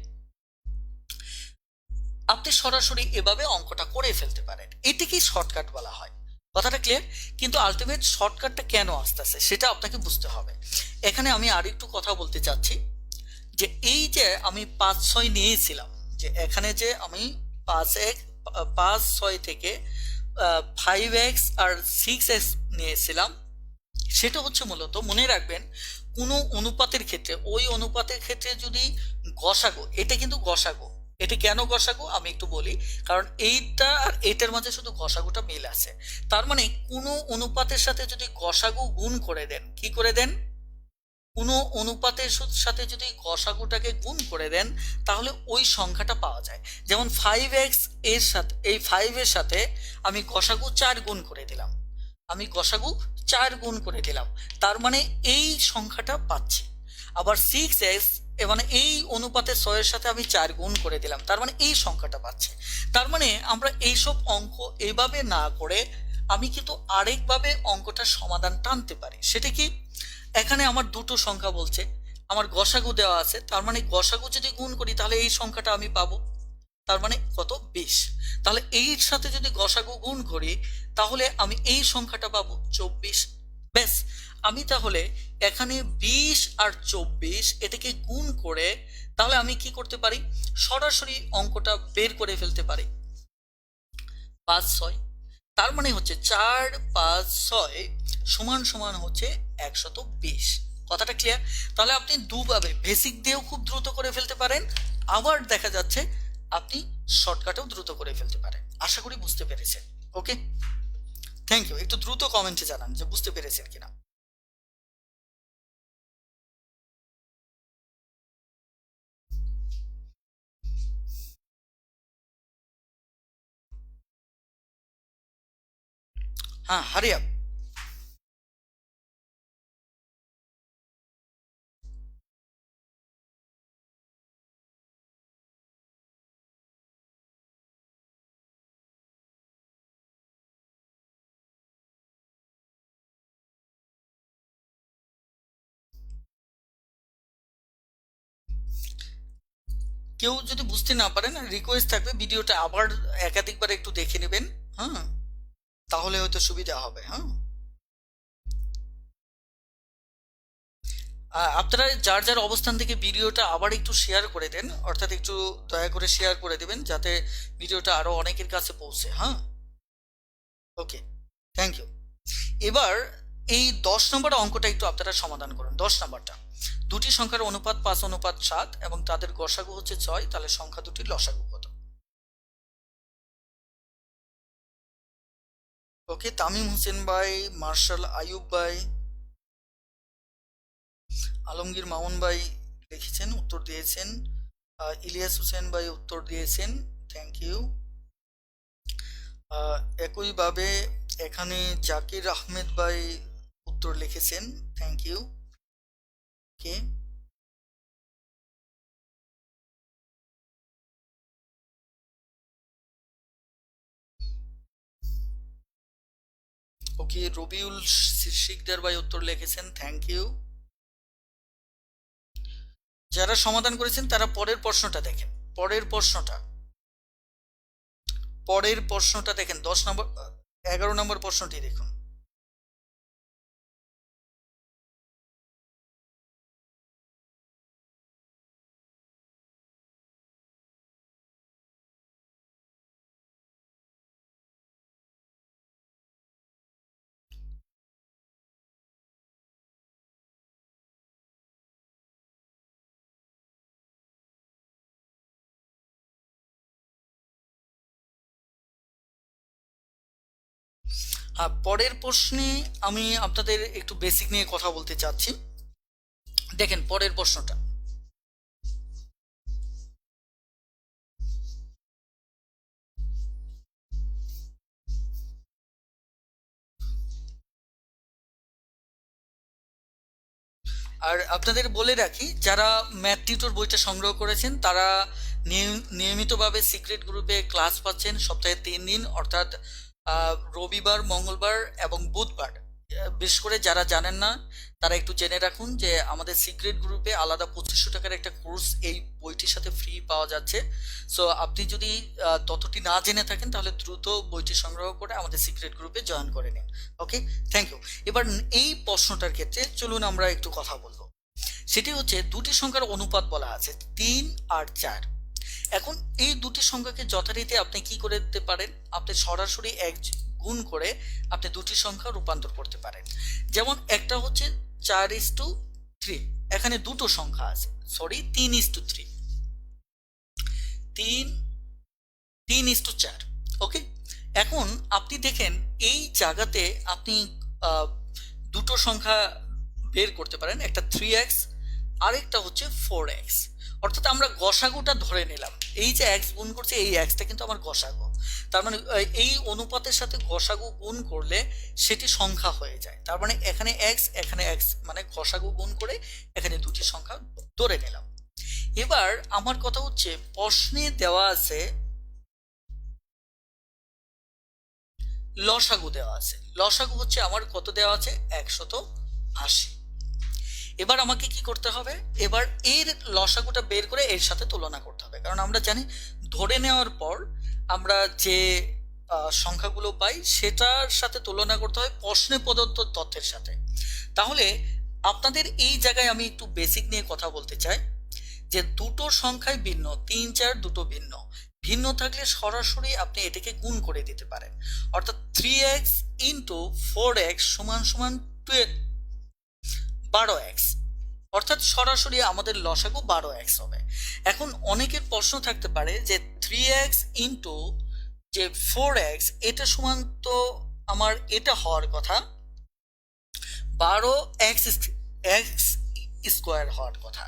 আপনি সরাসরি এভাবে অঙ্কটা করে ফেলতে পারেন। এটাকেই শর্টকাট বলা হয়। কথাটা ক্লিয়ার? কিন্তু আলটিমেট শর্টকাটটা কেন আসতেছে সেটা আপনাকে বুঝতে হবে। এখানে আমি আর একটু কথা বলতে চাচ্ছি যে এই যে আমি 5-6 নিয়েছিলাম, যে এখানে যে আমি 5-6 থেকে 5x আর 6x নিয়েছিলাম, সেটা হচ্ছে মূলত মনে রাখবেন কোনো অনুপাতের ক্ষেত্রে, ওই অনুপাতের ক্ষেত্রে যদি গসাগু, এটা কিন্তু গসাগু, এটা কেন গসাগু আমি একটু বলি, কারণ এইটা আর এটার মাঝে শুধু গসাগুটা মিল আছে। তার মানে কোনো অনুপাতের সাথে যদি গসাগু গুণ করে দেন, কি করে দেন, কোনো অনুপাতের সাথে যদি গসাগুটাকে গুণ করে দেন তাহলে ওই সংখ্যাটা পাওয়া যায়। যেমন 5x এর সাথে, এই 5 এর সাথে আমি গসাগু 4 গুণ করে দিলাম, আমি গসাগু 4 গুণ করে দিলাম, তার মানে এই সংখ্যাটা পাচ্ছি। আবার 6x, মানে এই অনুপাতে 6 এর সাথে আমি 4 গুণ করে দিলাম, তার মানে এই সংখ্যাটা পাচ্ছে। তার মানে আমরা এইসব অঙ্ক এইভাবে না করে আমি কিন্তু আরেকভাবে অঙ্কটা সমাধান টানতে পারি। সেটা কি, এখানে আমার দুটো সংখ্যা বলছে, আমার গসাগু দেওয়া আছে, তার মানে গসাগু যদি গুণ করি তাহলে এই সংখ্যাটা আমি পাবো, তার মানে কত, 20। তাহলে এর সাথে যদি গসাগু গুণ করি তাহলে আমি এই সংখ্যাটা পাবো 24। ব্যাস, আমি তাহলে এখানে 20 আর 24 এটাকে গুণ করে তাহলে আমি কি করতে পারি, সরাসরি অঙ্কটা বের করে ফেলতে পারি, 5-6। তার মানে হচ্ছে 4-5-6 সমান সমান হচ্ছে 120। কথাটা ক্লিয়ার? তাহলে আপনি দুভাবে, বেসিক দিয়েও খুব দ্রুত করে ফেলতে পারেন, আবার দেখা যাচ্ছে আপনি শর্টকাটেও দ্রুত করে ফেলতে পারেন। আশা করি বুঝতে পেরেছেন। ওকে, থ্যাংক ইউ। একটু দ্রুত কমেন্টে জানান যে বুঝতে পেরেছেন কিনা। হ্যাঁ, হারি আপ। কেউ যদি বুঝতে না পারেন, রিকোয়েস্ট থাকবে ভিডিওটা আবার একাধিকবার একটু দেখে নেবেন। হ্যাঁ, তাহলে হয়তো সুবিধা হবে। হ্যাঁ, আপনারা যার যার অবস্থান থেকে ভিডিওটা আবার একটু শেয়ার করে দেন, অর্থাৎ একটু দয়া করে শেয়ার করে দেবেন যাতে ভিডিওটা আরো অনেকের কাছে পৌঁছে। হ্যাঁ, ওকে, থ্যাংক ইউ। এবার এই 10 নম্বর অঙ্কটা একটু আপনারা সমাধান করুন। 10 নম্বরটা, দুটি সংখ্যার অনুপাত 5:7 এবং তাদের গসাগু হচ্ছে 6, তাহলে সংখ্যা দুটির লসাগু কত? ওকে, তামিম হোসেন ভাই, মার্শাল আইয়ুব ভাই, আলমগীর মামুন ভাই লিখেছেন, উত্তর দিয়েছেন। ইলিয়াস হোসেন ভাই উত্তর দিয়েছেন, থ্যাংক ইউ। একইভাবে এখানে জাকির আহমেদ ভাই উত্তর লিখেছেন, থ্যাংক ইউ। ওকে, ওকে, রবিউল শিকদার ভাই উত্তর লিখেছেন, থ্যাংক ইউ। যারা সমাধান করেছেন তারা পরের প্রশ্নটা দেখেন, পরের প্রশ্নটা, পরের প্রশ্নটা দেখেন, 10 নম্বর, 11 নম্বর প্রশ্নটি দেখুন। হ্যাঁ, পরের প্রশ্নে আমি আপনাদের একটু বেসিক নিয়ে কথা বলতে চাচ্ছি। দেখেন পরের প্রশ্নটা, আর আপনাদের বলে রাখি যারা ম্যাথ টিউটর বইটা সংগ্রহ করেছেন তারা নিয়মিতভাবে সিক্রেট গ্রুপে ক্লাস পাচ্ছেন সপ্তাহে 3 দিন, অর্থাৎ রবিবার, মঙ্গলবার এবং বুধবার। বিশেষ করে যারা জানেন না তারা একটু জেনে রাখুন যে আমাদের সিক্রেট গ্রুপে আলাদা 2500 টাকার একটা কোর্স এই বইটির সাথে ফ্রি পাওয়া যাচ্ছে। সো আপনি যদি ততটি না জেনে থাকেন তাহলে দ্রুত বইটি সংগ্রহ করে আমাদের সিক্রেট গ্রুপে জয়েন করে নিন। ওকে, থ্যাংক ইউ। এবার এই প্রশ্নটার ক্ষেত্রে চলুন আমরা একটু কথা বলবো। সেটি হচ্ছে দুটি সংখ্যার অনুপাত বলা আছে 3 আর 4। এখন এই দুটি সংখ্যাকে যথারীতি আপনি কি করে দিতে পারেন, আপনি সরাসরি এক গুণ করে আপনি দুটি সংখ্যা রূপান্তর করতে পারেন। যেমন একটা হচ্ছে 4:3, এখানে দুটো সংখ্যা আছে, সরি 3:3, 3:4। ওকে, এখন আপনি দেখেন এই জায়গাতে আপনি দুটো সংখ্যা বের করতে পারেন, একটা 3x আরেকটা হচ্ছে 4x। অর্থাৎ আমরা গসাগুটা ধরে নিলাম, এই যে x গুণ করছে এই xটা কিন্তু আমার গসাগু। তার মানে এই অনুপাতের সাথে গসাগু গুণ করলে সেটি সংখ্যা হয়ে যায়। তার মানে এখানে x এখানে x, মানে গসাগু গুণ করে এখানে দুটি সংখ্যা ধরে নিলাম। এবার আমার কথা হচ্ছে প্রশ্নে দেওয়া আছে লসাগু দেওয়া আছে। লসাগু হচ্ছে আমার কত দেওয়া আছে, 180। এবার আমাকে কি করতে হবে, এবার এর লসাগুটা বের করে এর সাথে তুলনা করতে হবে, কারণ আমরা জানি ধরে নেওয়ার পর আমরা যে সংখ্যাগুলো পাই সেটার সাথে তুলনা করতে হয় প্রশ্নে প্রদত্ত তথ্যের সাথে। তাহলে আপনাদের এই জায়গায় আমি একটু বেসিক নিয়ে কথা বলতে চাই যে দুটো সংখ্যায় ভিন্ন, 3, 4 দুটো ভিন্ন। ভিন্ন থাকলে সরাসরি আপনি এটাকে গুণ করে দিতে পারেন, অর্থাৎ 3x ইন্টু 4x সমান সমান 12x, অর্থাৎ সরাসরি আমাদের লসাগু 12x হবে। এখন অনেকের প্রশ্ন থাকতে পারে যে 3x ইন্টু যে 4x এটা সমান তো আমার এটা হওয়ার কথা 12x স্কোয়ার হওয়ার কথা,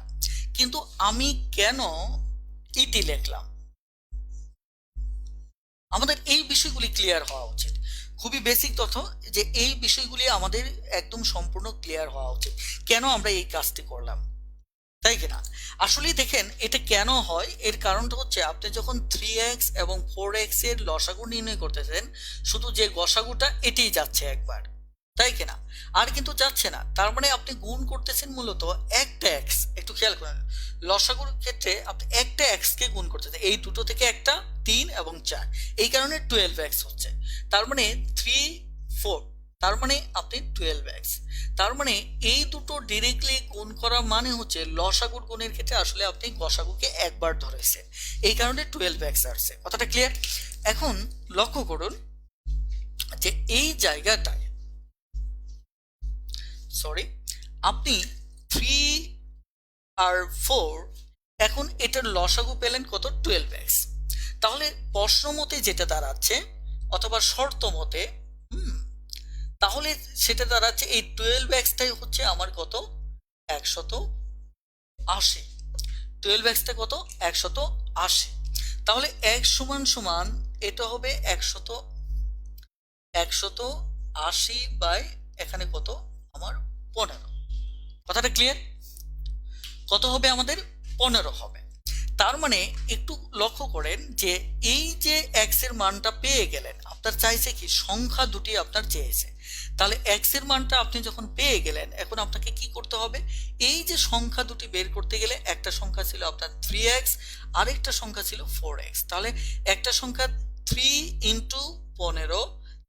কিন্তু আমি কেন ইটি লিখলাম? আমাদের এই বিষয়গুলি ক্লিয়ার হওয়া উচিত। খুবই বেসিক তথ্য যে এই বিষয়গুলি আমাদের একদম সম্পূর্ণ ক্লিয়ার হওয়া উচিত, কেন আমরা এই কাজটি করলাম, তাই কিনা? আসলেই দেখেন এটা কেন হয়, এর কারণটা হচ্ছে আপনি যখন 3x এবং 4x এর লসাগু নির্ণয় করতেছেন শুধু যে গসাগুটা এটাই যাচ্ছে একবার, তাই কিনা? আর কিন্তু যাচ্ছে না। তার মানে আপনি গুণ করতেছেন মূলত একটা এক্স। একটু খেয়াল করেন, লসাগুর ক্ষেত্রে আপনি একটা এক্স কে গুণ করতেছেন, এই দুটো থেকে একটা 3 এবং 4, এই কারণে 12x হচ্ছে। তার মানে 3, 4, তার মানে আপনি 12x। তার মানে এই দুটো ডিরেক্টলি গুণ করা মানে হচ্ছে লসাগুর গুণের ক্ষেত্রে আসলে আপনি গসাগুকে একবার ধরেছেন, এই কারণে 12x আসছে। কথাটা ক্লিয়ার? এখন লক্ষ্য করুন যে এই জায়গাটায় সরি আপনি 3 আর 4, এখন এটার লসাগু পেলেন কত, 12x। তাহলে প্রশ্ন মতে যেটা দাঁড়াচ্ছে অথবা শর্ত মতে তাহলে সেটা দাঁড়াচ্ছে এই 12xটাই হচ্ছে আমার কত, 180। 12xটা কত, 180। তাহলে x সমান সমান এটা হবে 180 বাই এখানে কত আমার 15। কথাটা ক্লিয়ার? কত হবে আমাদের, 15 হবে। তার মানে একটু লক্ষ্য করেন যে এই যে এক্স এর মানটা পেয়ে গেলেন, আপনার চাইছে কি সংখ্যা দুটি আপনার চেয়েছে, তাহলে এক্স এর মানটা আপনি যখন পেয়ে গেলেন এখন আপনাকে কি করতে হবে, এই যে সংখ্যা দুটি বের করতে গেলে একটা সংখ্যা ছিল আপনার 3x, আরেকটা সংখ্যা ছিল 4x। তাহলে একটা সংখ্যা 3 ইন্টু 15,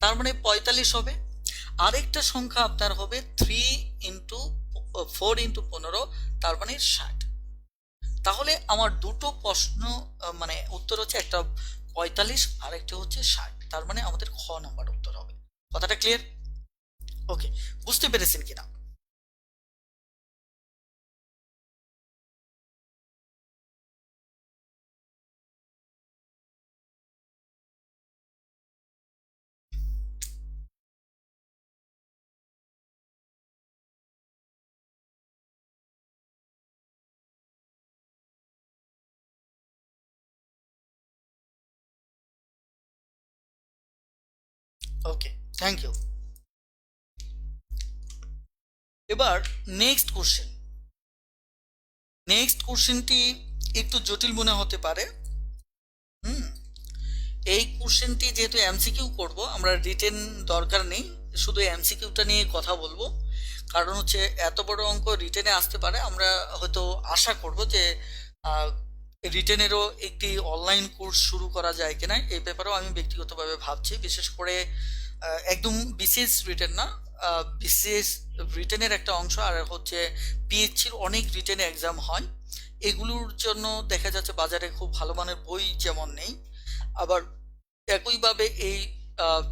তার মানে 45 হবে। আরেকটা সংখ্যা আপনার হবে 3 ইন্টু 4 ইন্টু 15, তার মানে 60। তাহলে আমার দুটো প্রশ্ন মানে উত্তর হচ্ছে, একটা 45 আর একটা হচ্ছে 60, তার মানে আমাদের খ নাম্বার উত্তর হবে। কথাটা ক্লিয়ার? ওকে, বুঝতে পেরেছেন কিনা? ওকে, থ্যাংক ইউ। এবার নেক্সট কোশ্চেনটি একটু জটিল মনে হতে পারে, এই কোশ্চেনটি যেহেতু এমসিকিউ করব, আমরা রিটেন দরকার নেই, শুধু এমসিকিউটা নিয়ে কথা বলবো। কারণ হচ্ছে এত বড় অঙ্ক রিটেনে আসতে পারে, আমরা হয়তো আশা করব যে রিটেনেরও একটি অনলাইন কোর্স শুরু করা যায় কিনা এই ব্যাপারেও আমি ব্যক্তিগতভাবে ভাবছি। বিশেষ করে একদম বিসিএস রিটেন না, বিসিএস রিটেনের একটা অংশ, আর হচ্ছে পিএইচসির অনেক রিটেন এক্সাম হয়, এগুলোর জন্য দেখা যাচ্ছে বাজারে খুব ভালো মানের বই যেমন নেই, আবার একইভাবে এই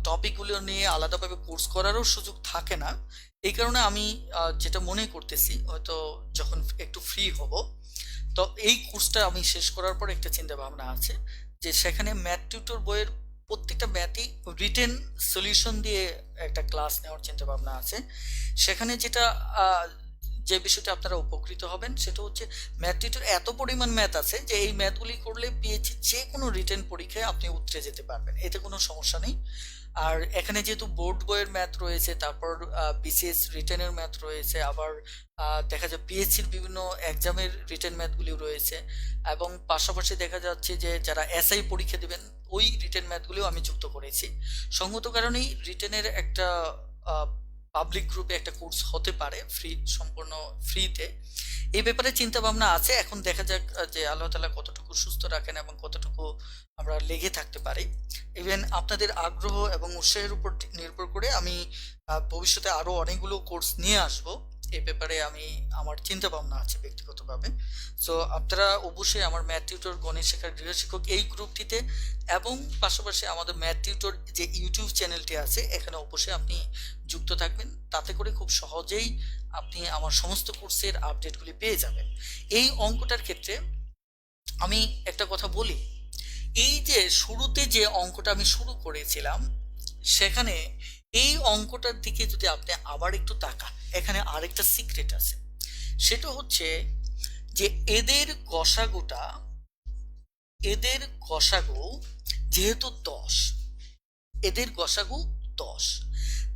টপিকগুলো নিয়ে আলাদাভাবে কোর্স করারও সুযোগ থাকে না। এই কারণে আমি যেটা মনে করতেছি, হয়তো যখন একটু ফ্রি হব, তো এই কোর্সটা আমি শেষ করার পর একটা চিন্তা ভাবনা আছে যে সেখানে ম্যাথ টিউটর বইয়ের প্রত্যেকটা ম্যাথই রিটেন সলিউশন দিয়ে একটা ক্লাস নেওয়ার চিন্তা ভাবনা আছে। সেখানে যেটা যে বিষয়টা আপনারা উপকৃত হবেন সেটা হচ্ছে ম্যাথ টিউটর এত পরিমাণ ম্যাথ আছে যে এই ম্যাথগুলি করলে পিএইচডি যে কোনো রিটেন পরীক্ষায় আপনি উতরে যেতে পারবেন, এতে কোনো সমস্যা নেই। আর এখানে যেহেতু বোর্ড বইয়ের ম্যাথ রয়েছে, তারপর বিসিএস রিটেনের ম্যাথ রয়েছে, আবার দেখা যায় পিএইচসির বিভিন্ন এক্সামের রিটেন ম্যাথগুলি রয়েছে, এবং পাশাপাশি দেখা যাচ্ছে যে যারা এসআই পরীক্ষা দেবেন ওই রিটেন ম্যাথগুলিও আমি যুক্ত করেছি। সঙ্গত কারণেই রিটেনের একটা পাবলিক গ্রুপে একটা কোর্স হতে পারে ফ্রি, সম্পূর্ণ ফ্রিতে। এই ব্যাপারে চিন্তা ভাবনা আছে, এখন দেখা যাক যে আল্লাহ তাআলা কতটুকু সুস্থ রাখেন এবং কতটুকু আমরা লেগে থাকতে পারি। ইভেন আপনাদের আগ্রহ এবং উৎসাহের উপর নির্ভর করে আমি ভবিষ্যতে আরো অনেকগুলো কোর্স নিয়ে আসব। এই ব্যাপারে আমি আমার চিন্তা ভাবনা আছে ব্যক্তিগতভাবে। সো আপনারা অবশ্যই আমার ম্যাথ টিউটর গণিত শেখার গৃহশিক্ষক এই গ্রুপটিতে, এবং পাশাপাশি আমাদের ম্যাথ টিউটর যে ইউটিউব চ্যানেলটি আছে এখানে অবশ্যই আপনি যুক্ত থাকবেন। তাতে করে খুব সহজেই আপনি আমার সমস্ত কোর্সের আপডেটগুলি পেয়ে যাবেন। এই অঙ্কটার ক্ষেত্রে আমি একটা কথা বলি, এই যে শুরুতে যে অঙ্কটা আমি শুরু করেছিলাম, সেখানে এই অঙ্কটার দিকে যদি আপনি আবার একটু তাকান, এখানে আরেকটা সিক্রেট আছে। সেটা হচ্ছে যে এদের গসাগু যেহেতু 10, এদের গসাগু 10,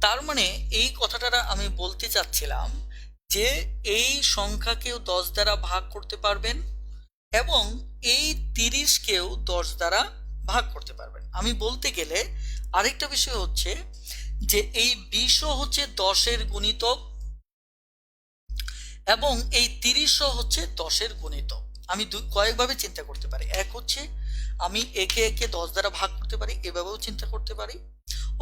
তার মানে এই কথাটা আমি বলতে চাচ্ছিলাম যে এই সংখ্যাকেও 10 দ্বারা ভাগ করতে পারবেন এবং এই 30কেও 10 দ্বারা ভাগ করতে পারবেন। আমি বলতে গেলে আরেকটা বিষয় হচ্ছে যে এই 20ও হচ্ছে 10-এর গুণিতক এবং এই 30ও হচ্ছে 10-এর গুণিতক। আমি কয়েকভাবে চিন্তা করতে পারি। এক হচ্ছে আমি একে একে 10 দ্বারা ভাগ করতে পারি, এভাবেও চিন্তা করতে পারি,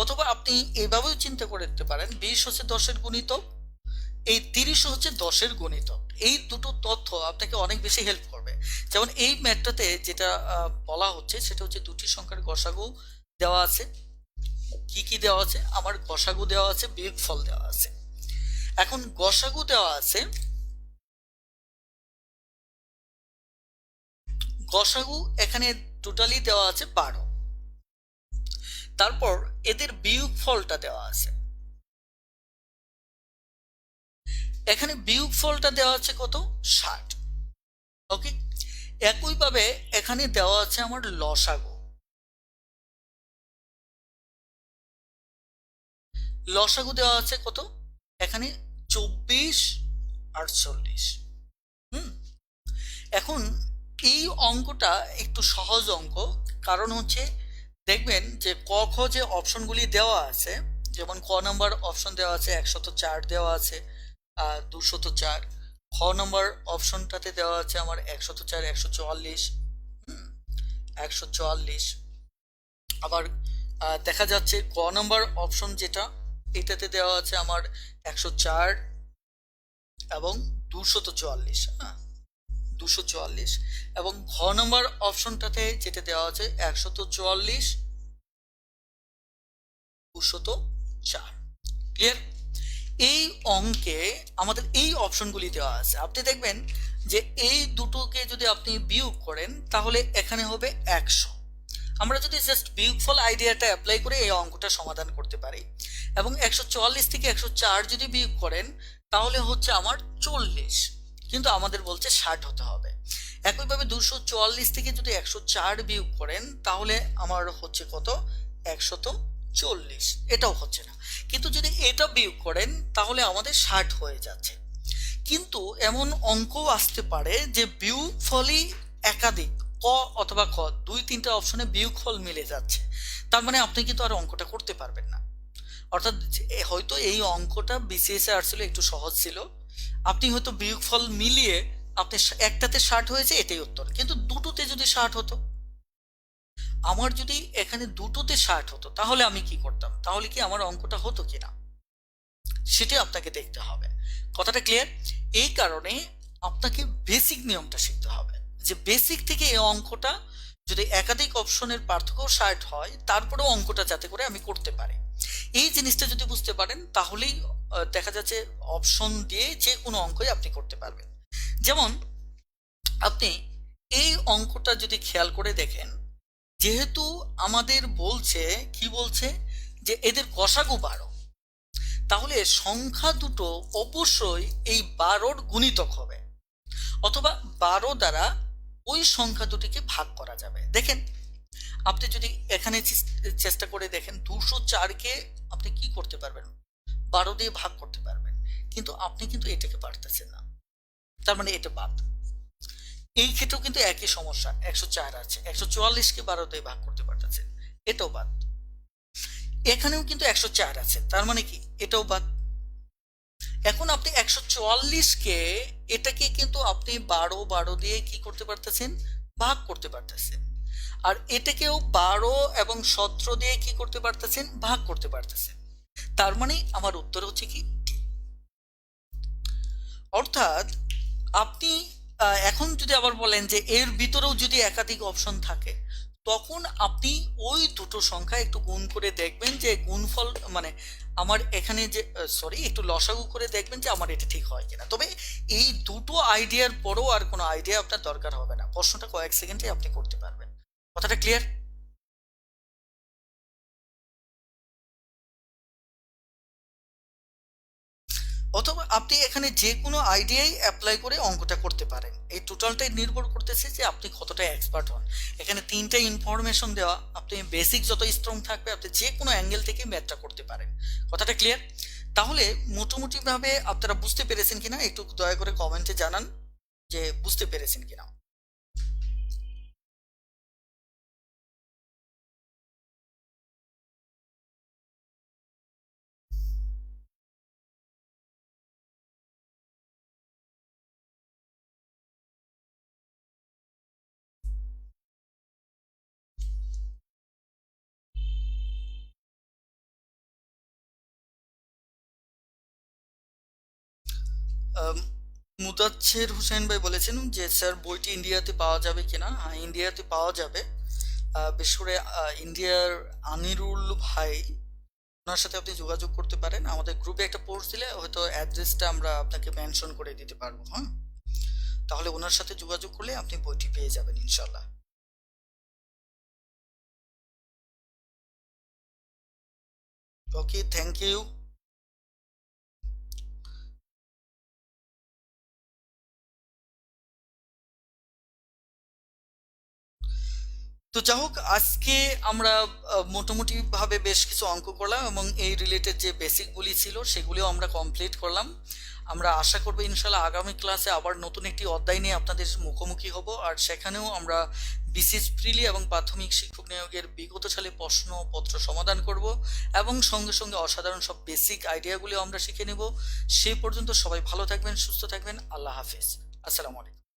অথবা আপনি এভাবেও চিন্তা করতে পারেন 20 হচ্ছে 10-এর গুণিতক, এই 30 হচ্ছে 10-এর গুণিতক। এই দুটো তথ্য আপনাকে অনেক বেশি হেল্প করবে। যেমন এই ম্যাথটাতে যেটা বলা হচ্ছে সেটা হচ্ছে দুটি সংখ্যার গসাগু দেওয়া আছে। কি কি দেওয়া আছে? আমার গসাগু দেওয়া আছে, বিয়োগফল দেওয়া আছে। এখন গসাগু দেওয়া আছে, গসাগু এখানে টোটালি দেওয়া আছে 12। তারপর এদের বিয়োগফলটা দেওয়া আছে, এখানে বিয়োগফলটা দেওয়া আছে কত? 60। ওকে, একইভাবে এখানে দেওয়া আছে আমার লসাগু। লসাগু দেওয়া আছে কত? এখানে 24, 48। এখন এই অঙ্কটা একটু সহজ অঙ্ক, কারণ হচ্ছে দেখবেন যে ক খ যে অপশনগুলি দেওয়া আছে, যেমন ক নাম্বার অপশন দেওয়া আছে 104 দেওয়া আছে, 204। খ নাম্বার অপশনটাতে দেওয়া আছে আমার 104, 144, 144। আবার দেখা যাচ্ছে ক নাম্বার অপশন যেটা, এটাতে দেওয়া আছে আমার 104 এবং 244। হ্যাঁ, 244। এবং ঘ নম্বর অপশনটাতে যেটা দেওয়া আছে 144, 204। ক্লিয়ার? এই অঙ্কে আমাদের এই অপশনগুলি দেওয়া আছে। আপনি দেখবেন যে এই দুটোকে যদি আপনি বিয়োগ করেন তাহলে এখানে হবে 100। আমরা যদি জাস্ট বিয়োগফল আইডিয়াটা অ্যাপ্লাই করে এই অঙ্কটা সমাধান করতে পারি, এবং 144 থেকে 104 যদি বিয়োগ করেন তাহলে হচ্ছে আমার 40, কিন্তু আমাদের বলছে 60 হতে হবে। একইভাবে 244 থেকে যদি 104 বিয়োগ করেন তাহলে আমার হচ্ছে কত? 140। এটাও হচ্ছে না, কিন্তু যদি এটা বিয়োগ করেন তাহলে আমাদের 60 হয়ে যাচ্ছে। কিন্তু এমন অঙ্কও আসতে পারে যে বিয়োগফলই একাধিক, ক অথবা খ, দুই তিনটা অপশনে বিয়োগফল মিলে যাচ্ছে, তার মানে আপনি কিন্তু আর অঙ্কটা করতে পারবেন না। অর্থাৎ হয়তো এই অঙ্কটা বিসিএস এ আসলে একটু সহজ ছিল, আপনি হয়তো বিয়োগফল মিলিয়ে আপনি একটাতে 60 হয়েছে এটাই উত্তর, কিন্তু দুটোতে যদি 60 হতো, আমার যদি এখানে দুটোতে 60 হতো, তাহলে আমি কি করতাম, তাহলে কি আমার অঙ্কটা হতো কিনা সেটা আপনাকে দেখতে হবে। কথাটা ক্লিয়ার? এই কারণে আপনাকে বেসিক নিয়মটা শিখতে হবে, যে বেসিক থেকে এই অঙ্কটা যদি একাধিক অপশনের পার্থক্য 60 হয়, তারপরেও অঙ্কটা যাতে করে আমি করতে পারি, এই জিনিসটা যদি বুঝতে পারেন, তাহলেই দেখা যাচ্ছে অপশন দিয়ে যে কোনো অঙ্কই আপনি করতে পারবেন। যেমন আপনি এই অঙ্কটা যদি খেয়াল করে দেখেন, যেহেতু আমাদের বলছে, কি বলছে, যে এদের গসাগু 12, তাহলে সংখ্যা দুটো অবশ্যই এই 12র গুণিতক হবে, অথবা 12 দ্বারা ওই সংখ্যা দুটিকে ভাগ করা যাবে। দেখেন, আপনি যদি এখানে চেষ্টা করে দেখেন, 204কে আপনি কি করতে পারবেন, 12 দিয়ে ভাগ করতে পারবেন, কিন্তু আপনি কিন্তু এটাকে পারতেছেন না, তার মানে এটা বাদ। এই ক্ষেত্রেও কিন্তু একই সমস্যা, 104 আছে, 144কে 12 দিয়ে ভাগ করতে পারতেছেন, এটাও বাদ। এখানেও কিন্তু 104 আছে, তার মানে কি এটাও বাদ। এখন আপনি 144কে, এটাকে কিন্তু আপনি 12 দিয়ে কি করতে পারতেছেন, ভাগ করতে পারতেছেন, আর এটাকেও 12 এবং 17 দিয়ে কি করতে পারতেছেন, ভাগ করতে পারতেছেন। তার মানে আমার উত্তর হচ্ছে কি ডি। অর্থাৎ আপনি এখন যদি আবার বলেন যে এর ভিতরেও যদি একাধিক অপশন থাকে, তখন আপনি ওই দুটো সংখ্যা একটু গুণ করে দেখবেন যে গুণফল, মানে আমার এখানে যে সরি, একটু লসাগু করে দেখবেন যে আমার এটা ঠিক হয় কিনা। তবে এই দুটো আইডিয়ার পরেও আর কোনো আইডিয়া আপনার দরকার হবে না, প্রশ্নটা কয়েক সেকেন্ডে আপনি করতে পারবেন। কথাটা ক্লিয়ার? অথবা আপনি এখানে যে কোনো আইডিয়াই অ্যাপ্লাই করে অঙ্কটা করতে পারেন, এই টোটালটাই নির্ভর করতেছে যে আপনি কতটা এক্সপার্ট হন। এখানে তিনটা ইনফরমেশন দেওয়া, আপনি বেসিক যত স্ট্রং থাকবে আপনি যে কোনো অ্যাঙ্গেল থেকে ম্যাথটা করতে পারেন। কথাটা ক্লিয়ার? তাহলে মোটামুটিভাবে আপনারা বুঝতে পেরেছেন কিনা একটু দয়া করে কমেন্টে জানান যে বুঝতে পেরেছেন কিনা। আম, মুদাচ্ছের হোসেন ভাই বলেছেন যে স্যার বইটি ইন্ডিয়াতে পাওয়া যাবে কিনা। হ্যাঁ, ইন্ডিয়াতে পাওয়া যাবে। বিশেষ করে ইন্ডিয়ার আনিরুল ভাই, ওনার সাথে আপনি যোগাযোগ করতে পারেন। আমাদের গ্রুপে একটা পোস্ট দিলে হয়তো অ্যাড্রেসটা আমরা আপনাকে মেনশন করে দিতে পারবো। হ্যাঁ, তাহলে ওনার সাথে যোগাযোগ করলে আপনি বইটি পেয়ে যাবেন ইনশাল্লাহ। ওকে, থ্যাংক ইউ। তো যাই হোক, আজকে আমরা মোটামুটি ভাবে বেশ কিছু অঙ্ক করলাম, এবং এই রিলেটেড যে বেসিকগুলি ছিল সেগুলিও আমরা কমপ্লিট করলাম। আমরা আশা করবো ইনশাল্লাহ আগামী ক্লাসে আবার নতুন একটি অধ্যায় নিয়ে আপনাদের মুখোমুখি হব, আর সেখানেও আমরা বিসিএস প্রিলি এবং প্রাথমিক শিক্ষক নিয়োগের বিগত সালে প্রশ্নপত্র সমাধান করব, এবং সঙ্গে সঙ্গে অসাধারণ সব বেসিক আইডিয়াগুলিও আমরা শিখে নেব। সে পর্যন্ত সবাই ভালো থাকবেন, সুস্থ থাকবেন। আল্লাহ হাফেজ। আসসালামু আলাইকুম।